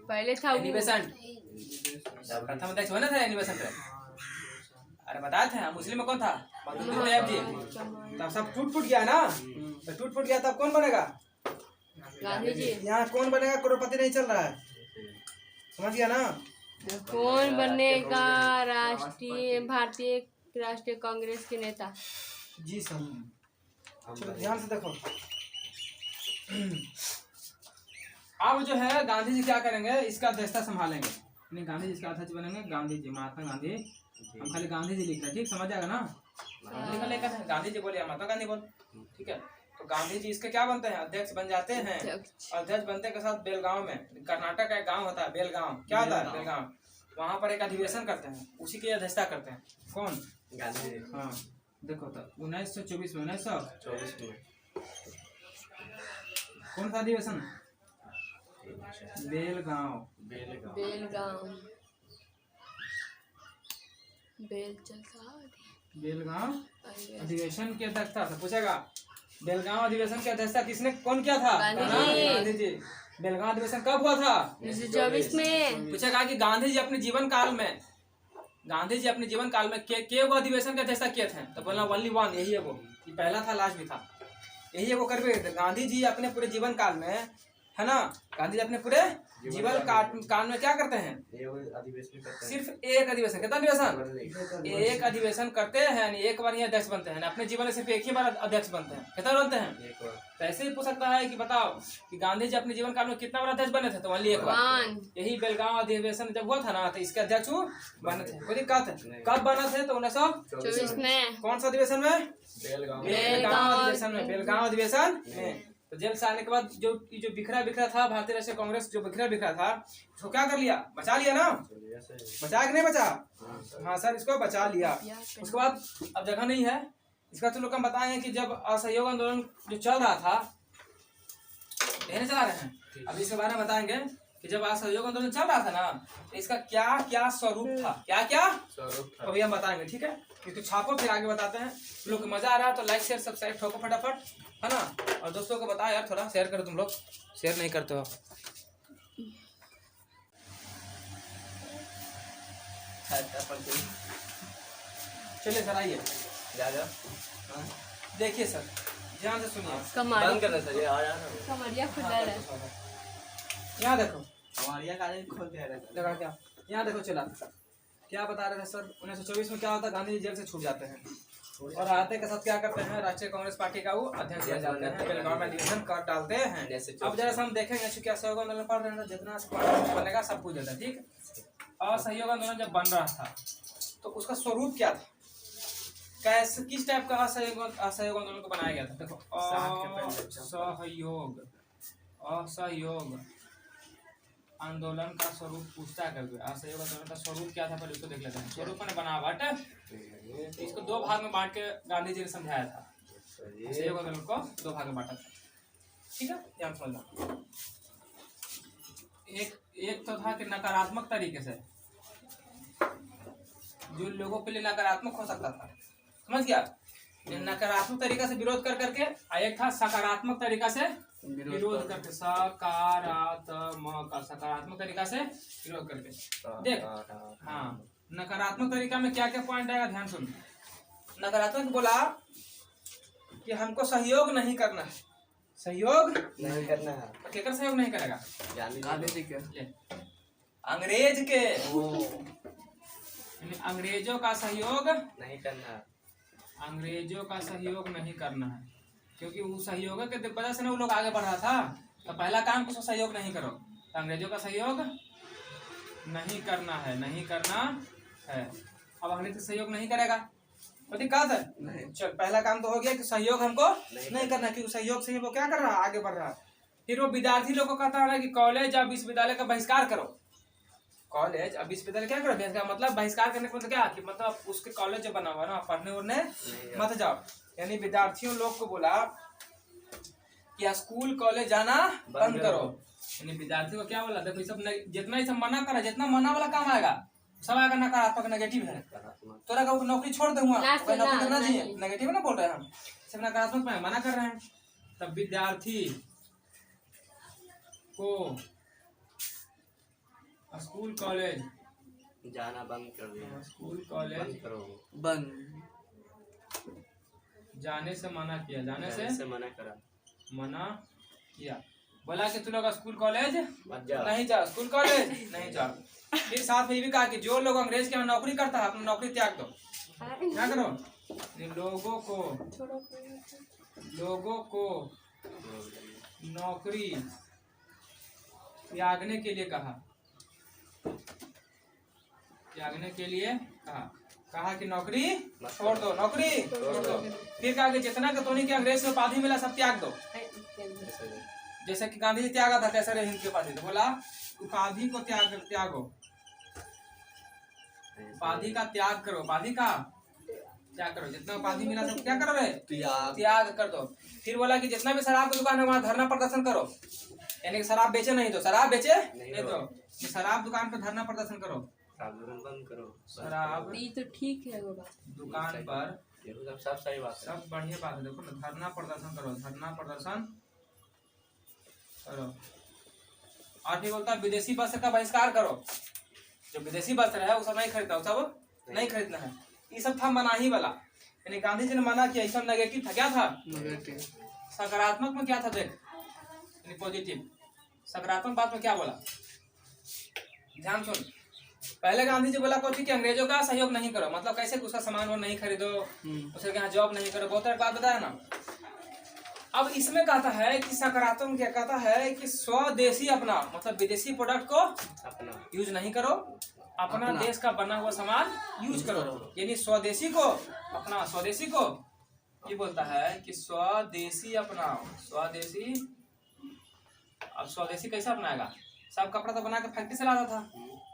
पहले था एनिबेसेंट, प्रथम अध्यक्ष बना था एनिबेसेंट। अरे बताए थे मुस्लिम में कौन था, देव जी। तब सब टूट गया ना, तो टूट गया, तब कौन बनेगा, गांधी जी। यहाँ कौन बनेगा, करोड़पति नहीं चल रहा है, समझ गया ना। कौन बनेगा भारतीय राष्ट्रीय कांग्रेस के नेता, जी सर। चलो ध्यान से देखो, अब जो है गांधी जी क्या करेंगे, इसका अध्यक्षता संभालेंगे, नहीं गांधी जी इसका अध्यक्ष बनेंगे, गांधी जी, महात्मा गांधी। हम खाली गांधी जी लिख रहे हैं, ठीक समझ जाएगा ना, गांधी जी बोले महात्मा गांधी बोल, ठीक है। तो गांधी जी इसके क्या बनते हैं, अध्यक्ष बन जाते हैं। अध्यक्ष बनते के साथ बेलगांव में, कर्नाटक का एक गांव होता है बेलगांव, क्या होता है बेलगांव, वहाँ पर एक अधिवेशन करते हैं, उसी की अध्यक्षता करते हैं कौन, गांधी जी। हाँ देखो तो 1924 में, 1924 में कौन सा अधिवेशन, बेलगांव अधिवेशन की अध्यक्षता था। पूछेगा बेलगांव अधिवेशन की अध्यक्षता किसने कौन किया था, गांधी जी। बेलगांव अधिवेशन कब हुआ था, 1924 में। पूछेगा कि गांधी जी अपने जीवन काल में के वो अधिवेशन की अध्यक्षता किए थे, तो बोलना ओनली वन, यही है वो, ये पहला था लास्ट भी था, यही है वो कर भी। गांधी जी अपने पूरे जीवन काल में, है ना, गांधी जी अपने पूरे जीवन काल में क्या करते हैं, सिर्फ एक अधिवेशन, कितना अधिवेशन, एक अधिवेशन करते हैं, एक बार ही अध्यक्ष बनते हैं, अपने जीवन में सिर्फ एक ही बार अध्यक्ष बनते हैं, कितना बनते हैं। तो ऐसे ही पूछ सकता है कि बताओ कि गांधी जी अपने जीवन काल में कितना बार अध्यक्ष बने थे, तो ओनली एक बार, यही बेलगांव अधिवेशन जब हुआ था ना, तो इसके अध्यक्ष बने थे। कोई दिक्कत है, कब बना थे, तो 1924 में। कौन सा अधिवेशन में, बेलगांव अधिवेशन में, बेलगांव अधिवेशन में। तो जेल से आने के बाद जो बिखरा बिखरा था भारतीय राष्ट्रीय कांग्रेस, जो बिखरा बिखरा था उसको क्या कर लिया, बचा लिया ना, बचा कि नहीं बचा? हाँ सर, इसको बचा लिया। उसके बाद अब जगह नहीं है। इसका तो लोग हम बताए कि जब असहयोग आंदोलन जो चल रहा था, यही चला रहे हैं, अब इसके बारे में बताएंगे कि जब असहयोग आंदोलन चल रहा था ना, तो इसका क्या क्या स्वरूप था, क्या क्या स्वरूप था, अभी हम बताएंगे। ठीक है, तो छापो, फिर आगे बताते हैं। लोग को मजा आ रहा है तो लाइक शेयर सब्सक्राइब ठोको फटाफट, है ना। और दोस्तों को बताओ यार, थोड़ा शेयर करो, तुम लोग शेयर नहीं करते हो। चलिए सर, आइए, देखिए सर, ध्यान से सुनिए। बंद करना सर, ये आ रहा है। कमरिया खुला है। यहाँ देखो, हमारे कागज खोल दे रहा है। लगा क्या, यहाँ देखो चला, क्या बता रहे थे सर, 1924 में क्या होता है, गांधी जी जेल से छूट जाते हैं और आते के साथ क्या करते हैं, राष्ट्रीय कांग्रेस पार्टी का वो अध्यक्ष बन जाते हैं, बेलगांव में निवेदन कर डालते हैं। अब जरा हम देखेंगे चूंकि असहयोग आंदोलन पढ़ रहे हैं, जितना बनेगा सब कुछ देता है। ठीक, असहयोग आंदोलन जब बन रहा था तो उसका स्वरूप क्या था, कैसे किस टाइप का असहयोग आंदोलन को बनाया गया था। देखो, असहयोग आंदोलन का स्वरूप पूछता है कभी, असहयोग आंदोलन का स्वरूप क्या था, पहले उसको देख लेते हैं। स्वरूप मैंने बनावट, इसको दो भाग में बांट के गांधी जी ने समझाया था। असहयोग आंदोलन को दो भाग में बांटा था। ठीक है, ध्यान समझना। एक तो था कि नकारात्मक तरीके से, जो लोगों के लिए नकारात्मक हो सकता था, समझ गया, नकारात्मक तरीका से विरोध कर करके। एक था सकारात्मक तरीका से विरोध करके, सकारात्मक तरीका से विरोध करके। देख, हाँ, नकारात्मक तरीका में क्या क्या पॉइंट आएगा, ध्यान सुन। नकारात्मक बोला कि हमको सहयोग नहीं करना है, सहयोग नहीं करना है। केकर सहयोग नहीं करेगा, गांधी जी के, अंग्रेज के, अंग्रेजों का सहयोग नहीं करना है, अंग्रेजों का सहयोग नहीं करना है, क्योंकि वो सहयोग के वजह से ना वो लोग आगे बढ़ रहा था। तो पहला काम कुछ सहयोग नहीं करो, तो अंग्रेजों का सहयोग नहीं करना है, नहीं करना है। अब अंग्रेज सहयोग नहीं करेगा तो दिक्कत है। चल, पहला काम तो हो गया कि सहयोग हमको नहीं करना, क्योंकि सहयोग से वो क्या कर रहा है, आगे बढ़ रहा है। फिर वो विद्यार्थी लोग को कहता है कि कॉलेज या विश्वविद्यालय का बहिष्कार करो, कॉलेज अब विश्वविद्यालय क्या करो, बहिष्कार मतलब बहिष्कार करने का मतलब क्या, कि मतलब उसके कॉलेज जो बना हुआ ना, पढ़ने उड़ने मत जाओ। यानी विद्यार्थियों लोग को बोला कि स्कूल कॉलेज जाना बंद करो। यानी विद्यार्थियों को क्या बोला, देखो ये सब जितना ही सब मना करा, जितना मना वाला काम आएगा सब आएगा नकारात्मक, नेगेटिव है। तोरा का नौकरी छोड़ दूंगा, नौकरी करना चाहिए, नेगेटिव ना बोल रहे हैं हम, सब नकारात्मक में मना कर रहे हैं। तब विद्यार्थी को स्कूल कॉलेज जाना बंद कर दिया, स्कूल कॉलेज करो बंद, जाने से मना किया, जाने से मना करा, मना किया। बोला कि तू लोग स्कूल कॉलेज मत जाओ, नहीं जाओ, स्कूल कॉलेज नहीं जाओ। फिर साथ में ये भी कहा कि जो लोग अंग्रेज के यहाँ नौकरी करता है अपना नौकरी त्याग दो। क्या करो, लोगों को नौकरी त्यागने के लिए कहा, त्यागने के लिए कहा कि नौकरी छोड़ दो, नौकरी छोड़ दो। फिर कहा कि जितना के तोनी के अंग्रेज से उपाधि मिला सब त्याग दो, जैसे कि गांधी जी त्यागा था, कैसे रहे हिंद की उपाधि, तो बोला उपाधि को त्यागो, उपाधि का त्याग करो, उपाधि का त्याग करो, जितना उपाधि मिला सब क्या करो रे, त्याग कर दो। फिर बोला कि जितना भी शराब की दुकान है वहाँ धरना प्रदर्शन करो, यानी कि शराब बेचे नहीं तो, शराब बेचे नहीं तो शराब दुकान पर धरना प्रदर्शन करो, बंद करो, शराब ये तो ठीक है वो बात, दुकान पर, सब सही बात है, सब बढ़िया बात है। देखो ना, धरना प्रदर्शन करो, धरना प्रदर्शन करो। और फिर बोलता विदेशी वस्त्र का बहिष्कार करो, जो विदेशी वस्त्र है वो सब नहीं खरीदता, वो सब नहीं खरीदना है। ये सब था मनाही वाला, यानी गांधी जी ने मना किया, सब नेगेटिव था। क्या था नेगेटिव, सकारात्मक में क्या था देख, यानी पॉजिटिव। सकारात्मक बात में क्या बोला, ध्यान सुन। पहले गांधी जी बोला कुछ कि अंग्रेजों का सहयोग नहीं करो, मतलब कैसे उसका सामान वो नहीं खरीदो, उसके यहाँ जॉब नहीं करो, बहुत बात बताया ना। अब इसमें कहता है कि सकारात्मक क्या कहता है कि स्वदेशी अपना, मतलब विदेशी प्रोडक्ट को अपना यूज नहीं करो, अपना देश का बना हुआ सामान यूज करो। यानी स्वदेशी को अपना, स्वदेशी को ये बोलता है कि स्वदेशी अपनाओ, स्वदेशी। अब स्वदेशी कैसे अपनाएगा? सब कपड़ा तो बना के फैक्ट्री से लाता था,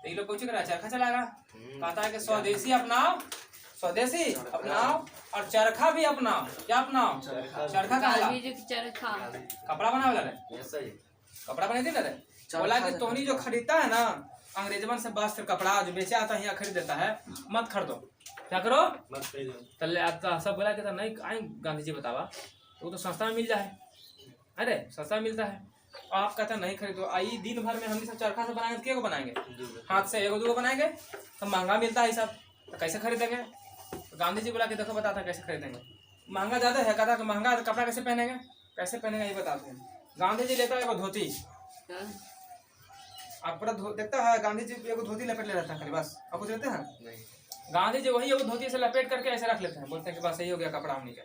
तो ये लोग कुछ कर चरखा चलाएगा। कहता है कि स्वदेशी अपनाओ, स्वदेशी अपनाओ और चरखा भी अपनाओ। क्या अपनाओ? चरखा का गांधी जी की चरखा। कपड़ा बनावे ला रे, ऐसा ही कपड़ा बने थे ना रे। बोला कि तोहनी जो खरीदता है ना अंग्रेजमन से वस्त्र कपड़ा जो बेचा आता है यहाँ खरीद देता है, मत खरीदो। क्या करो? मत खरीदो। तल्ले आता सब बोला कि था नहीं आए गांधी जी बतावा, तो वो तो सस्ता में मिल जाए। अरे सस्ता में मिलता है, आप कहते हैं नहीं खरीदो। आई दिन भर में हम सब चरखा से बनाएंगे, क्या को बनाएंगे? हाथ से एगो दूगो बनाएंगे, तो महंगा मिलता है सब, तो कैसे खरीदेंगे? तो गांधी जी बोला कि देखो बताता कैसे खरीदेंगे। महंगा ज्यादा है, कहता कि महंगा कपड़ा कैसे पहनेंगे, कैसे पहनेंगे ये बताते हैं। गांधी जी लेता है एगो धोती, आप पूरा देखता है गांधी जी एगो धोती लपेट ले रहता है खाली बस, आप कुछ लेते हैं? नहीं। गांधी जी वही एगो धोती से लपेट करके ऐसे रख लेते हैं, बोलते हैं कि बस सही हो गया कपड़ा हमने का।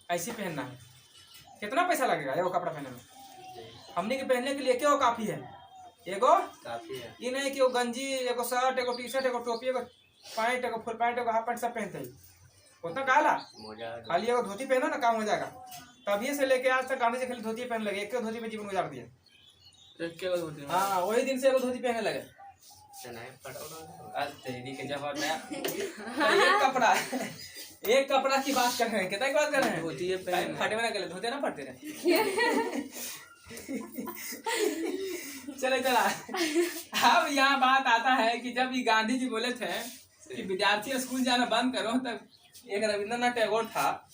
ऐसे पहनना है। कितना पैसा लगेगा एगो कपड़ा पहनने में? हमने के पहनने के लिए क्या काफी है? एगो काफी है। ये नहीं कि वो गंजी एगो शर्ट एगो टी शर्ट एगो टोपी एगो पैंट एगो फुल पैंट एगो हाफ पैंट सब पहनते हैं, उतना काला मोजा खाली एगो धोती पहनो ना काम हो जाएगा। तभी से लेके आज तक गांधी जी खाली धोती पहन लगे, एक धोती में जीवन गुजार दिए। हाँ वही दिन से एगो धोती पहने लगे। नहीं फटा। तेरी के जब नया एक कपड़ा एक कपड़ा की बात कर रहे हैं, कितना की बात कर रहे हैं? धोती फटे में ना गले, धोते ना फटते रहे। चले चला। अब यहाँ बात आता है कि जब ये गांधी जी बोले थे कि विद्यार्थी स्कूल जाना बंद करो, तब एक रविंद्रनाथ टैगोर था,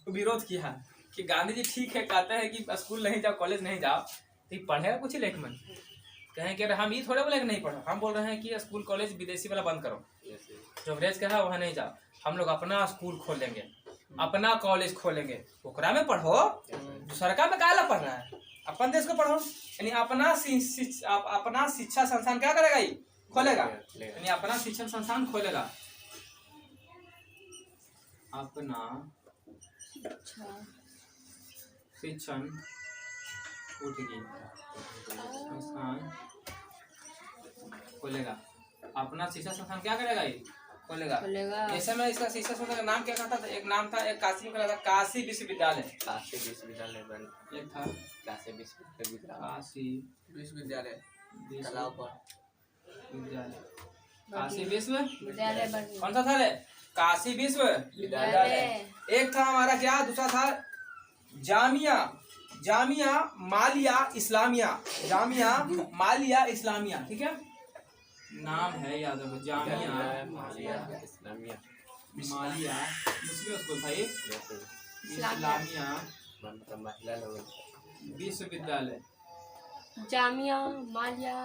विरोध किया कि गांधी जी ठीक है कहते हैं कि स्कूल नहीं जाओ, कॉलेज नहीं जाओ, तो पढ़ेगा कुछ लेख मन कहें कि हम ये थोड़े बोले कि नहीं पढ़ो, हम बोल रहे हैं कि स्कूल कॉलेज विदेशी वाला बंद करो, जो अंग्रेज का है वहाँ नहीं जाओ, हम लोग अपना स्कूल खोलेंगे, अपना कॉलेज खोलेंगे, ओकरा में पढ़ो। सरकार में काला पढ़ रहा है, अपन देश को पढ़ो। यानी अपना शिक्षा संस्थान क्या करेगा? ये खोलेगा, यानी अपना शिक्षण संस्थान खोलेगा। अपना शिक्षण संस्थान खोलेगा, अपना शिक्षा संस्थान क्या करेगा? ये खोलेगा। जैसे मैं इसका शिक्षा संस्थान का नाम क्या कहता था? एक नाम था, एक काशी में था, काशी विश्वविद्यालय। काशी विश्वविद्यालय बन एक था काशी विश्वविद्यालय। काशी विश्वविद्यालय तालाब पर विद्यालय, काशी विश्वविद्यालय विद्यालय कौन सा था रे? काशी विश्वविद्यालय। एक था हमारा क्या, दूसरा था जामिया मालिया इस्लामिया, जामिया मालिया इस्लामिया। ठीक है, नाम है याद रखो, जामिया मालिया इस्लामिया मालिया मुस्लिम स्कूल था ये, इस्लामिया मतलब महिला लोग विश्वविद्यालय, जामिया मालिया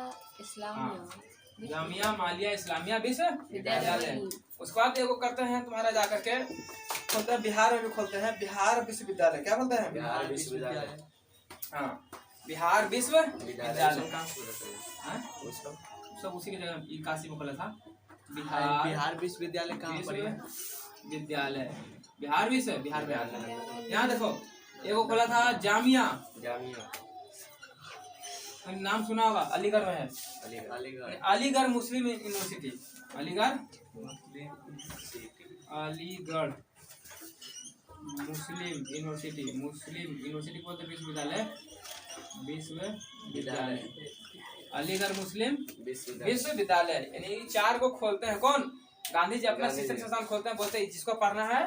इस्लामिया, जामिया मालिया इस्लामिया विश्वविद्यालय। उसके बाद एगो करते हैं तुम्हारा जा करके खोलते हैं, बिहार में भी खोलते हैं, बिहार विश्वविद्यालय। क्या बोलते हैं? बिहार विश्वविद्यालय। हाँ, बिहार विश्वविद्यालय का सब उसी की जगह काशी में खोला था। बिहार विश्वविद्यालय कहाँ पर है? विद्यालय बिहार विश्वविद्यालय। यहाँ देखो एगो खोला था जामिया, नाम सुना होगा, अलीगढ़ में है, अलीगढ़ मुस्लिम यूनिवर्सिटी, अलीगढ़ मुस्लिम यूनिवर्सिटी बोलते विश्वविद्यालय, अलीगढ़ मुस्लिम विश्वविद्यालय। यानी 4 को खोलते हैं। कौन? गांधी जी अपना शिक्षण संस्थान खोलते हैं, बोलते हैं जिसको पढ़ना है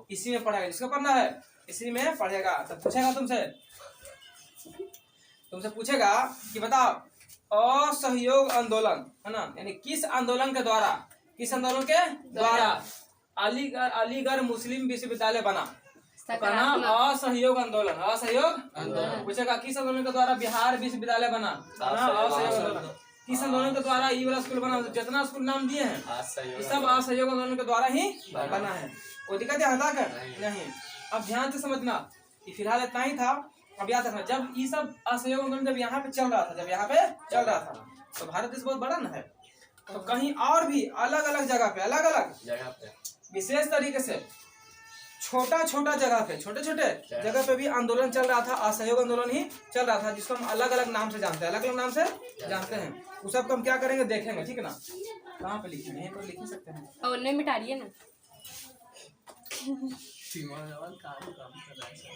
इसी में पढ़ेगा, जिसको पढ़ना है इसी में पढ़ेगा। तो पूछेगा तुमसे पूछेगा कि बताओ असहयोग आंदोलन है ना, यानी किस आंदोलन के द्वारा अलीगढ़ मुस्लिम विश्वविद्यालय बना? असहयोग आंदोलन। पूछेगा किस आंदोलन के द्वारा बिहार विश्वविद्यालय बना? असहयोग आंदोलन। किस आंदोलन के द्वारा ये वाला स्कूल बना? जितना स्कूल नाम दिए हैं सब असहयोग आंदोलन के द्वारा ही बना है। कोई दिक्कत है नहीं। अब ध्यान से समझना कि फिलहाल इतना ही था। अब याद रखना, जब ये सब असहयोग आंदोलन जब यहाँ पे चल रहा था, तो भारत देश बहुत बड़ा ना है, तो कहीं और भी अलग अलग जगह पे विशेष तरीके से छोटे छोटे जगह पे भी आंदोलन चल रहा था, असहयोग आंदोलन ही चल रहा था, जिसको हम अलग अलग नाम से जानते हैं। उस सब को हम क्या करेंगे देखेंगे, ठीक है ना। कहाँ पे लिखेंगे? यहीं पर लिख ही सकते हैं। और नहीं मिटा रही है ना। सीमांत काम कर रहा है सर।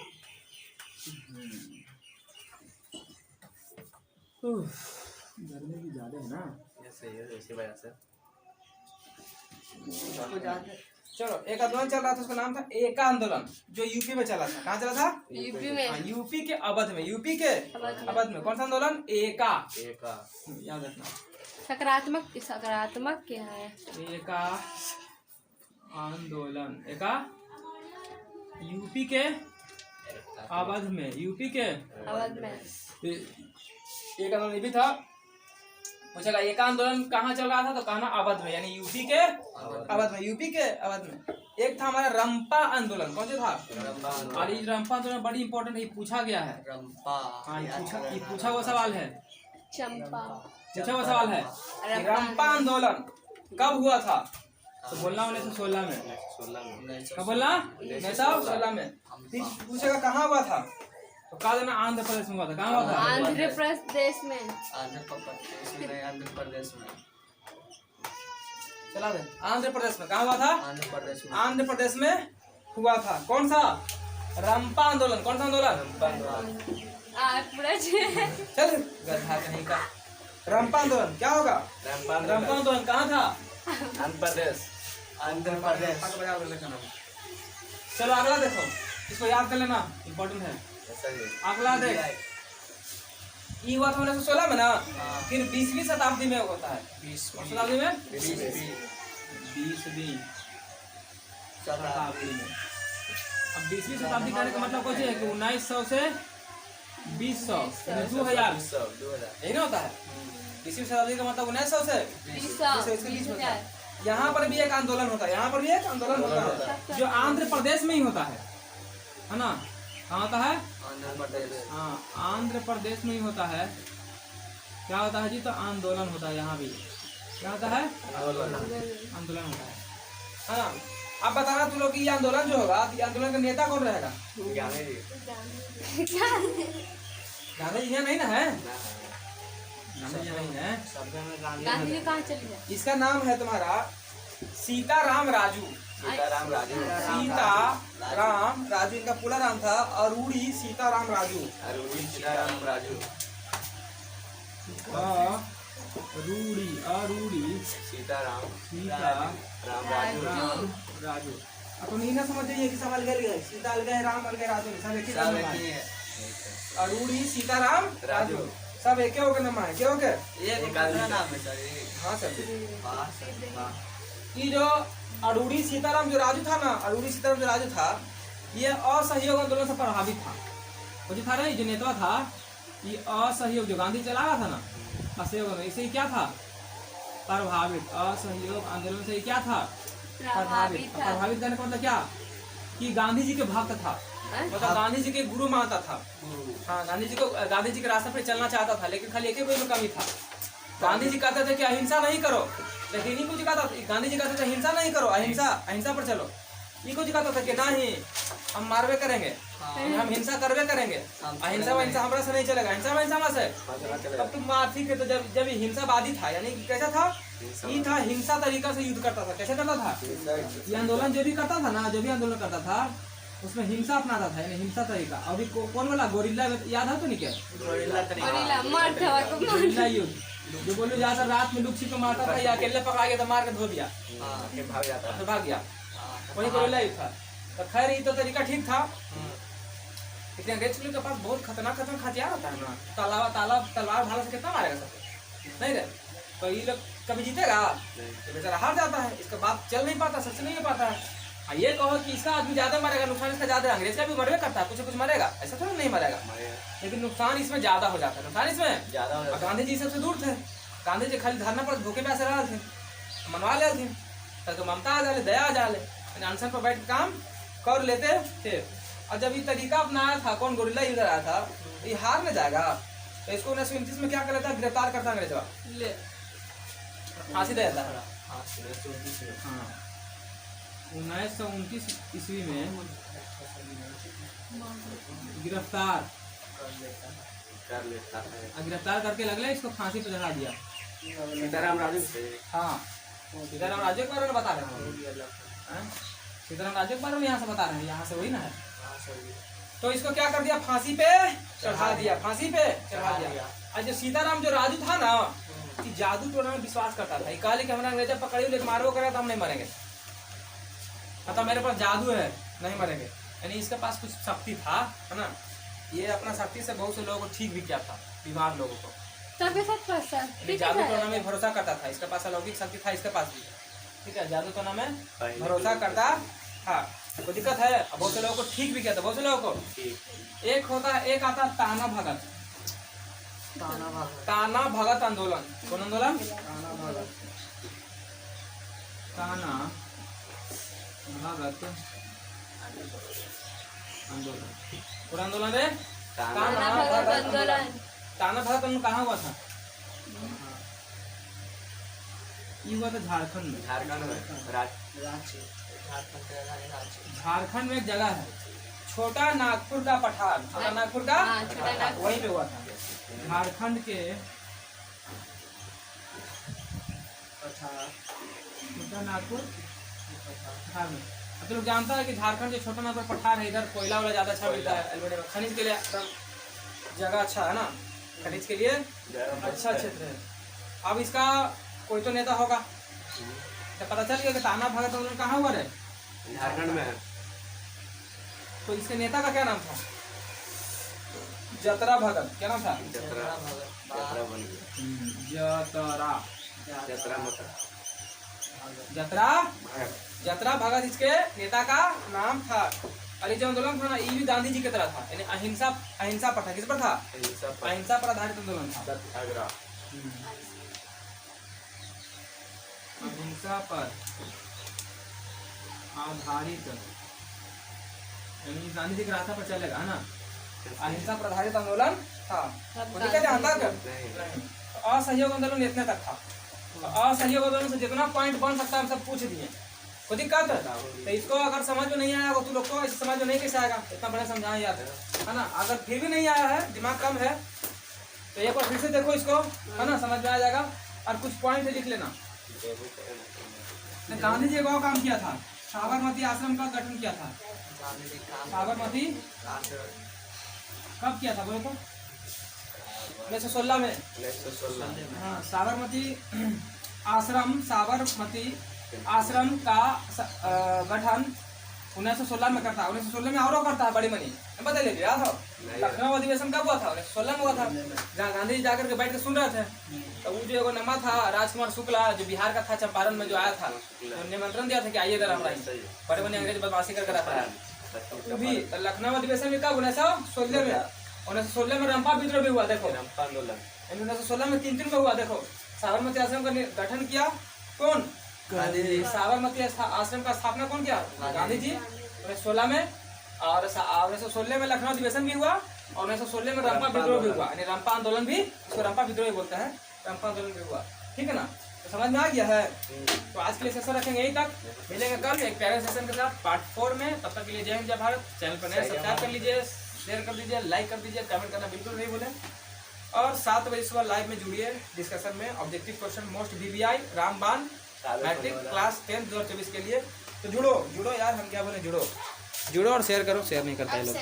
गर्मी भी ज्यादा है ना। ये सही है, इसी वजह से चलो, एक आंदोलन चल रहा था, उसका नाम था एका आंदोलन, जो यूपी में चला था। कहाँ चला था? यूपी हाँ, में यूपी के अवध में। यूपी के अवध में। अवध में कौन सा आंदोलन? एका। एका याद रखना, सकारात्मक क्या है? एका आंदोलन। एका यूपी के अवध में। यूपी के अवध में एक आंदोलन ये भी था। पूछेगा एक आंदोलन कहाँ चल रहा था, तो कहना अवध में, यानी यूपी के अवध में। यूपी के अवध में। एक था हमारा रंपा आंदोलन। कौन सा था? और ये रंपा आंदोलन बड़ी इंपॉर्टेंट है, पूछा गया है। रंपा। हाँ, ये पूछा हुआ सवाल है। चंपा पूछा हुआ सवाल है कि रंपा आंदोलन कब हुआ था? तो बोलना 1916 में। 16 में कब बोलना? 1916 में। फिर पूछेगा कहाँ हुआ था, तो कहा देना आंध्र प्रदेश में हुआ था। कहाँ हुआ था? आंध्र प्रदेश में। आंध्र प्रदेश में चला दे। आंध्र प्रदेश में। कहाँ हुआ था? आंध्र प्रदेश में आंध्र प्रदेश में हुआ था। कौन सा? रंपा आंदोलन। कौन सा आंदोलन? चल गधा कहीं का। रंपा आंदोलन क्या होगा? रंपा आंदोलन कहाँ था? आंध्र प्रदेश। आंध्र प्रदेश। चलो अगला देखो, इसको याद कर लेना, इम्पोर्टेंट है। ऐसा ही अगला देख, ये हुआ था 1916 में ना। फिर 20वीं शताब्दी में होता है। 20वीं शताब्दी में 20वीं शताब्दी में। अब 20वीं शताब्दी कहने का मतलब कुछ है कि 1900 से 2000 2000 यही ना होता है। 20वीं शताब्दी का मतलब 1900 से 2000 इसके बीच में होता है। यहाँ पर भी एक आंदोलन होता है। यहाँ पर भी एक आंदोलन होता है जो आंध्र प्रदेश में ही होता है ना। कहाँ होता है? आंध्र प्रदेश। हाँ, आंध्र प्रदेश में ही होता है। क्या होता है जी? तो आंदोलन होता है। यहाँ भी क्या होता है? आंदोलन होता है ना। अब बताना तू लोग कि ये आंदोलन जो होगा, ये आंदोलन का नेता कौन रहेगा? गांधी जी नहीं ना है? गांधी जी नहीं है। गांधी जी कहाँ चले गए? इसका नाम है तुम्हारा सीताराम राजू। सीताराम राजू। सीताराम राजू इनका पूरा नाम था। अरूड़ी सीताराम राजू। सीताराम राजू। अरूड़ी सीताराम राम राजू। अब तो नहीं ना समझ जाइए कि सवाल गल गए। सीता अलग है, राम अलग है, राजू सब एक ही नाम है। अरूड़ी सीताराम राजू सब एक हो गए नाम है। क्या हो गए? एक आदमी नाम है सर। हाँ सर। वाह सर वाह। ये जो अरूड़ी सीताराम जो राजू था ना, अरूड़ी सीताराम जो राजू था, ये असहयोग आंदोलन से प्रभावित था। वो जो था ना, जो नेता था, ये असहयोग जो गांधी चला रहा था ना, असहयोग इसे क्या था? प्रभावित। असहयोग आंदोलन से क्या था? प्रभावित करने का मतलब क्या? कि गांधी जी के भक्त था, मतलब गांधी जी के गुरु मानता था। हाँ, गांधी जी के रास्ते पर चलना चाहता था, लेकिन खाली एक ही कोई कमी था। गांधी जी कहते थे कि अहिंसा नहीं करो, लेकिन इन्हीं कुछ कहता था। गांधी जी कहते थे हिंसा नहीं करो, अहिंसा पर चलो। ये कुछ कहता था कि नहीं, हम मारवे करेंगे, हम हिंसा करवे करेंगे, अहिंसा हमारा से नहीं चलेगा, हिंसा से। तब तुम ठीक है। तो जब हिंसावादी था, यानी कैसा था? ये था हिंसा तरीका से युद्ध करता था। कैसे करता था? ये आंदोलन जो भी करता था ना, जो भी आंदोलन करता था, उसमें हिंसा अपनाता था, यानी हिंसा तरीका। अभी कौन वाला गोरिल्ला याद है तो नहीं? क्या गोरिल्ला युद्ध जो बोलो, ज्यादा रात में लुक को मारता था, या अकेले पकड़ा गया तो मार के धो दिया, भाग गया, वही गोरिल्ला युद्ध था। तो खैर ये तो तरीका ठीक था, लेकिन अंग्रेज के पास बहुत खतरनाक हथियार होता है ना। तलवार भाला से कितना मारेगा सबको? नहीं रे। तो ये लोग कभी जीतेगा? तो बेचारा हार जाता है, इसका बात चल नहीं पाता, सच नहीं हो पाता है। ये कहो कि इसका आदमी ज्यादा मरेगा, नुकसान इसका ज्यादा। अंग्रेज का भी मरवे करता है, कुछ मरेगा, ऐसा थोड़ा नहीं मरेगा, लेकिन नुकसान इसमें ज्यादा हो जाता है। नुकसान इसमें ज्यादा। गांधी जी सबसे दूर थे। गांधी जी खाली धरना पर धोखे में ऐसे रहा थे, मनवा ले थे, तो ममता आ जाले, दया आ जाले, अनशन पर बैठ काम कर लेते थे। और जब ये तरीका अपनाया था, कौन गोरिल्ला युद्ध आया था, ये हार में जाएगा। तो इसको 1929 में क्या कर लेता? गिरफ्तार करता अंग्रेजवा, फांसी दे देता है। 1929 ईस्वी में गिरफ्तार करके लगले इसको फांसी पे चढ़ा दिया। सीताराम राजू। हाँ, सीताराम राजू के बारे में बता रहे हैं। सीताराम राजू के बारे में यहाँ से बता रहे हैं, यहाँ से वही ना है। हाँ सर जी। तो इसको क्या कर दिया, फांसी पे चढ़ा दिया, फांसी पे चढ़ा दिया। और जो सीताराम जो राजू था ना, कि जादू टोना में विश्वास करता था, काले के हमारा अंग्रेजा पकड़ी लेके मारो करा तो हम नहीं मरेंगे, मतलब मेरे पास जादू है नहीं मरेंगे, यानी इसके पास कुछ शक्ति था, है ना। ये अपना शक्ति से बहुत से लोगों को ठीक भी किया था, बीमार लोगों को। तब ऐसा फंसा यानी जादू टोना में भरोसा करता था, इसके पास अलौकिक शक्ति था, इसके पास भी, ठीक है। जादू टोना में भरोसा करता था, कोई दिक्कत है। अब बहुत से लोगों को ठीक भी किया था, बहुत से लोगों को। एक होता है, एक आता है ताना भगत, ताना भगत आंदोलन। कौन आंदोलन? ताना भगत, ताना भगत आंदोलन। पूरा आंदोलन है ताना भगत आंदोलन। ताना भगत आंदोलन कहाँ हुआ था? ये हुआ था झारखंड में। झारखंड में रांची, झारखंड के रांची। झारखंड में एक जगह है छोटा नागपुर का पठार, छोटा नागपुर का हाँ, छोटा नागपुर। वहीं पे हुआ था, झारखंड के पठार, छोटा नागपुर पठार में। अब तो लोग जानता है कि झारखंड जो छोटा नागपुर पठार है, इधर कोयला वाला ज्यादा अच्छा मिलता है, एल्बर्टा में खनिज के लिए एकदम जगह अच्छा है ना, खनिज के लिए अच्छा क्षेत्र है। अब इसका कोई तो नेता होगा, तो पता चल गया कि ताना भगत आंदोलन कहाँ हुआ है? झारखंड में है। तो इसके नेता का क्या नाम था? जतरा भगत। क्या नाम था? जतरा बन गया। जतरा जतरा भगत इसके नेता का नाम था। और ये जो आंदोलन था ना, ये भी गांधी जी की तरह था, यानी अहिंसा पर था। किस पर था? अहिंसा पर आधारित आंदोलन था। अहिंसा पर आधारित, यानी गांधी जी के रास्ता पर चलेगा, है ना। अहिंसा पर आधारित आंदोलन था। क्या जानता कर असहयोग आंदोलन इतने तक था। असहयोग आंदोलन से जितना पॉइंट बन सकता है हम सब पूछ दिए, कोई दिक्कत है तो इसको अगर समझ में नहीं आया तो तू लोग को इस समझ में नहीं कैसे आएगा, इतना बड़ा समझाया याद है ना। अगर फिर भी नहीं आया है, दिमाग कम है, तो एक बार फिर से देखो इसको, है ना, समझ में आ जाएगा। और कुछ पॉइंट लिख लेना। गांधी जी को काम किया था, साबरमती आश्रम का गठन किया था। साबरमती कब किया था बोलो तो? 1916 में। हाँ, साबरमती आश्रम का गठन 1916 में करता है। 1916 में और करता है बड़ी मनी, बता लीजिए याद हो। लखनऊ अधिवेशन कब हुआ था? 1916 में हुआ था, जहाँ गांधी जी जाकर के बैठ के सुन रहे थे। तो वो जो एगो नमा था राजकुमार शुक्ला, जो बिहार का था, चंपारण में जो आया था, तो निमंत्रण दिया था कि आइए हमारा बड़े बने अंग्रेज बदमाशी करके रखा है। तो भी लखनऊ अधिवेशन में कब? 1916 में। 1916 में रंपा विद्रोह भी हुआ। देखो 1916 में 3 को हुआ। देखो साबरमती आश्रम का गठन किया कौन? गांधी जी। साबरमती आश्रम का स्थापना कौन किया? गांधी जी। 1916 में। और 1916 में लखनऊ अधिवेशन भी हुआ, और 1916 में रंपा विद्रोह भी हुआ, यानी रंपा आंदोलन भी, इसको रंपा विद्रोह बोलते हैं, रंपा आंदोलन भी हुआ। ठीक है ना, तो समझ में आ गया है। तो आज के लिए सेशन रखेंगे यहीं तक, मिलेंगे कल एक प्यारे सेशन के साथ पार्ट 4 में। तब तक के लिए जय हिंद जय भारत। चैनल पर नए सब्सक्राइब कर लीजिए, शेयर कर दीजिए, लाइक कर दीजिए, कमेंट करना बिल्कुल नहीं भूलें। और 7 बजे सुबह लाइव में जुड़िए डिस्कशन में, ऑब्जेक्टिव क्वेश्चन मोस्ट VVI रामबान मैट्रिक क्लास 10 2024 के लिए। तो जुड़ो यार, हम क्या बोले, जुड़ो और शेयर करो। शेयर नहीं करता है लोग।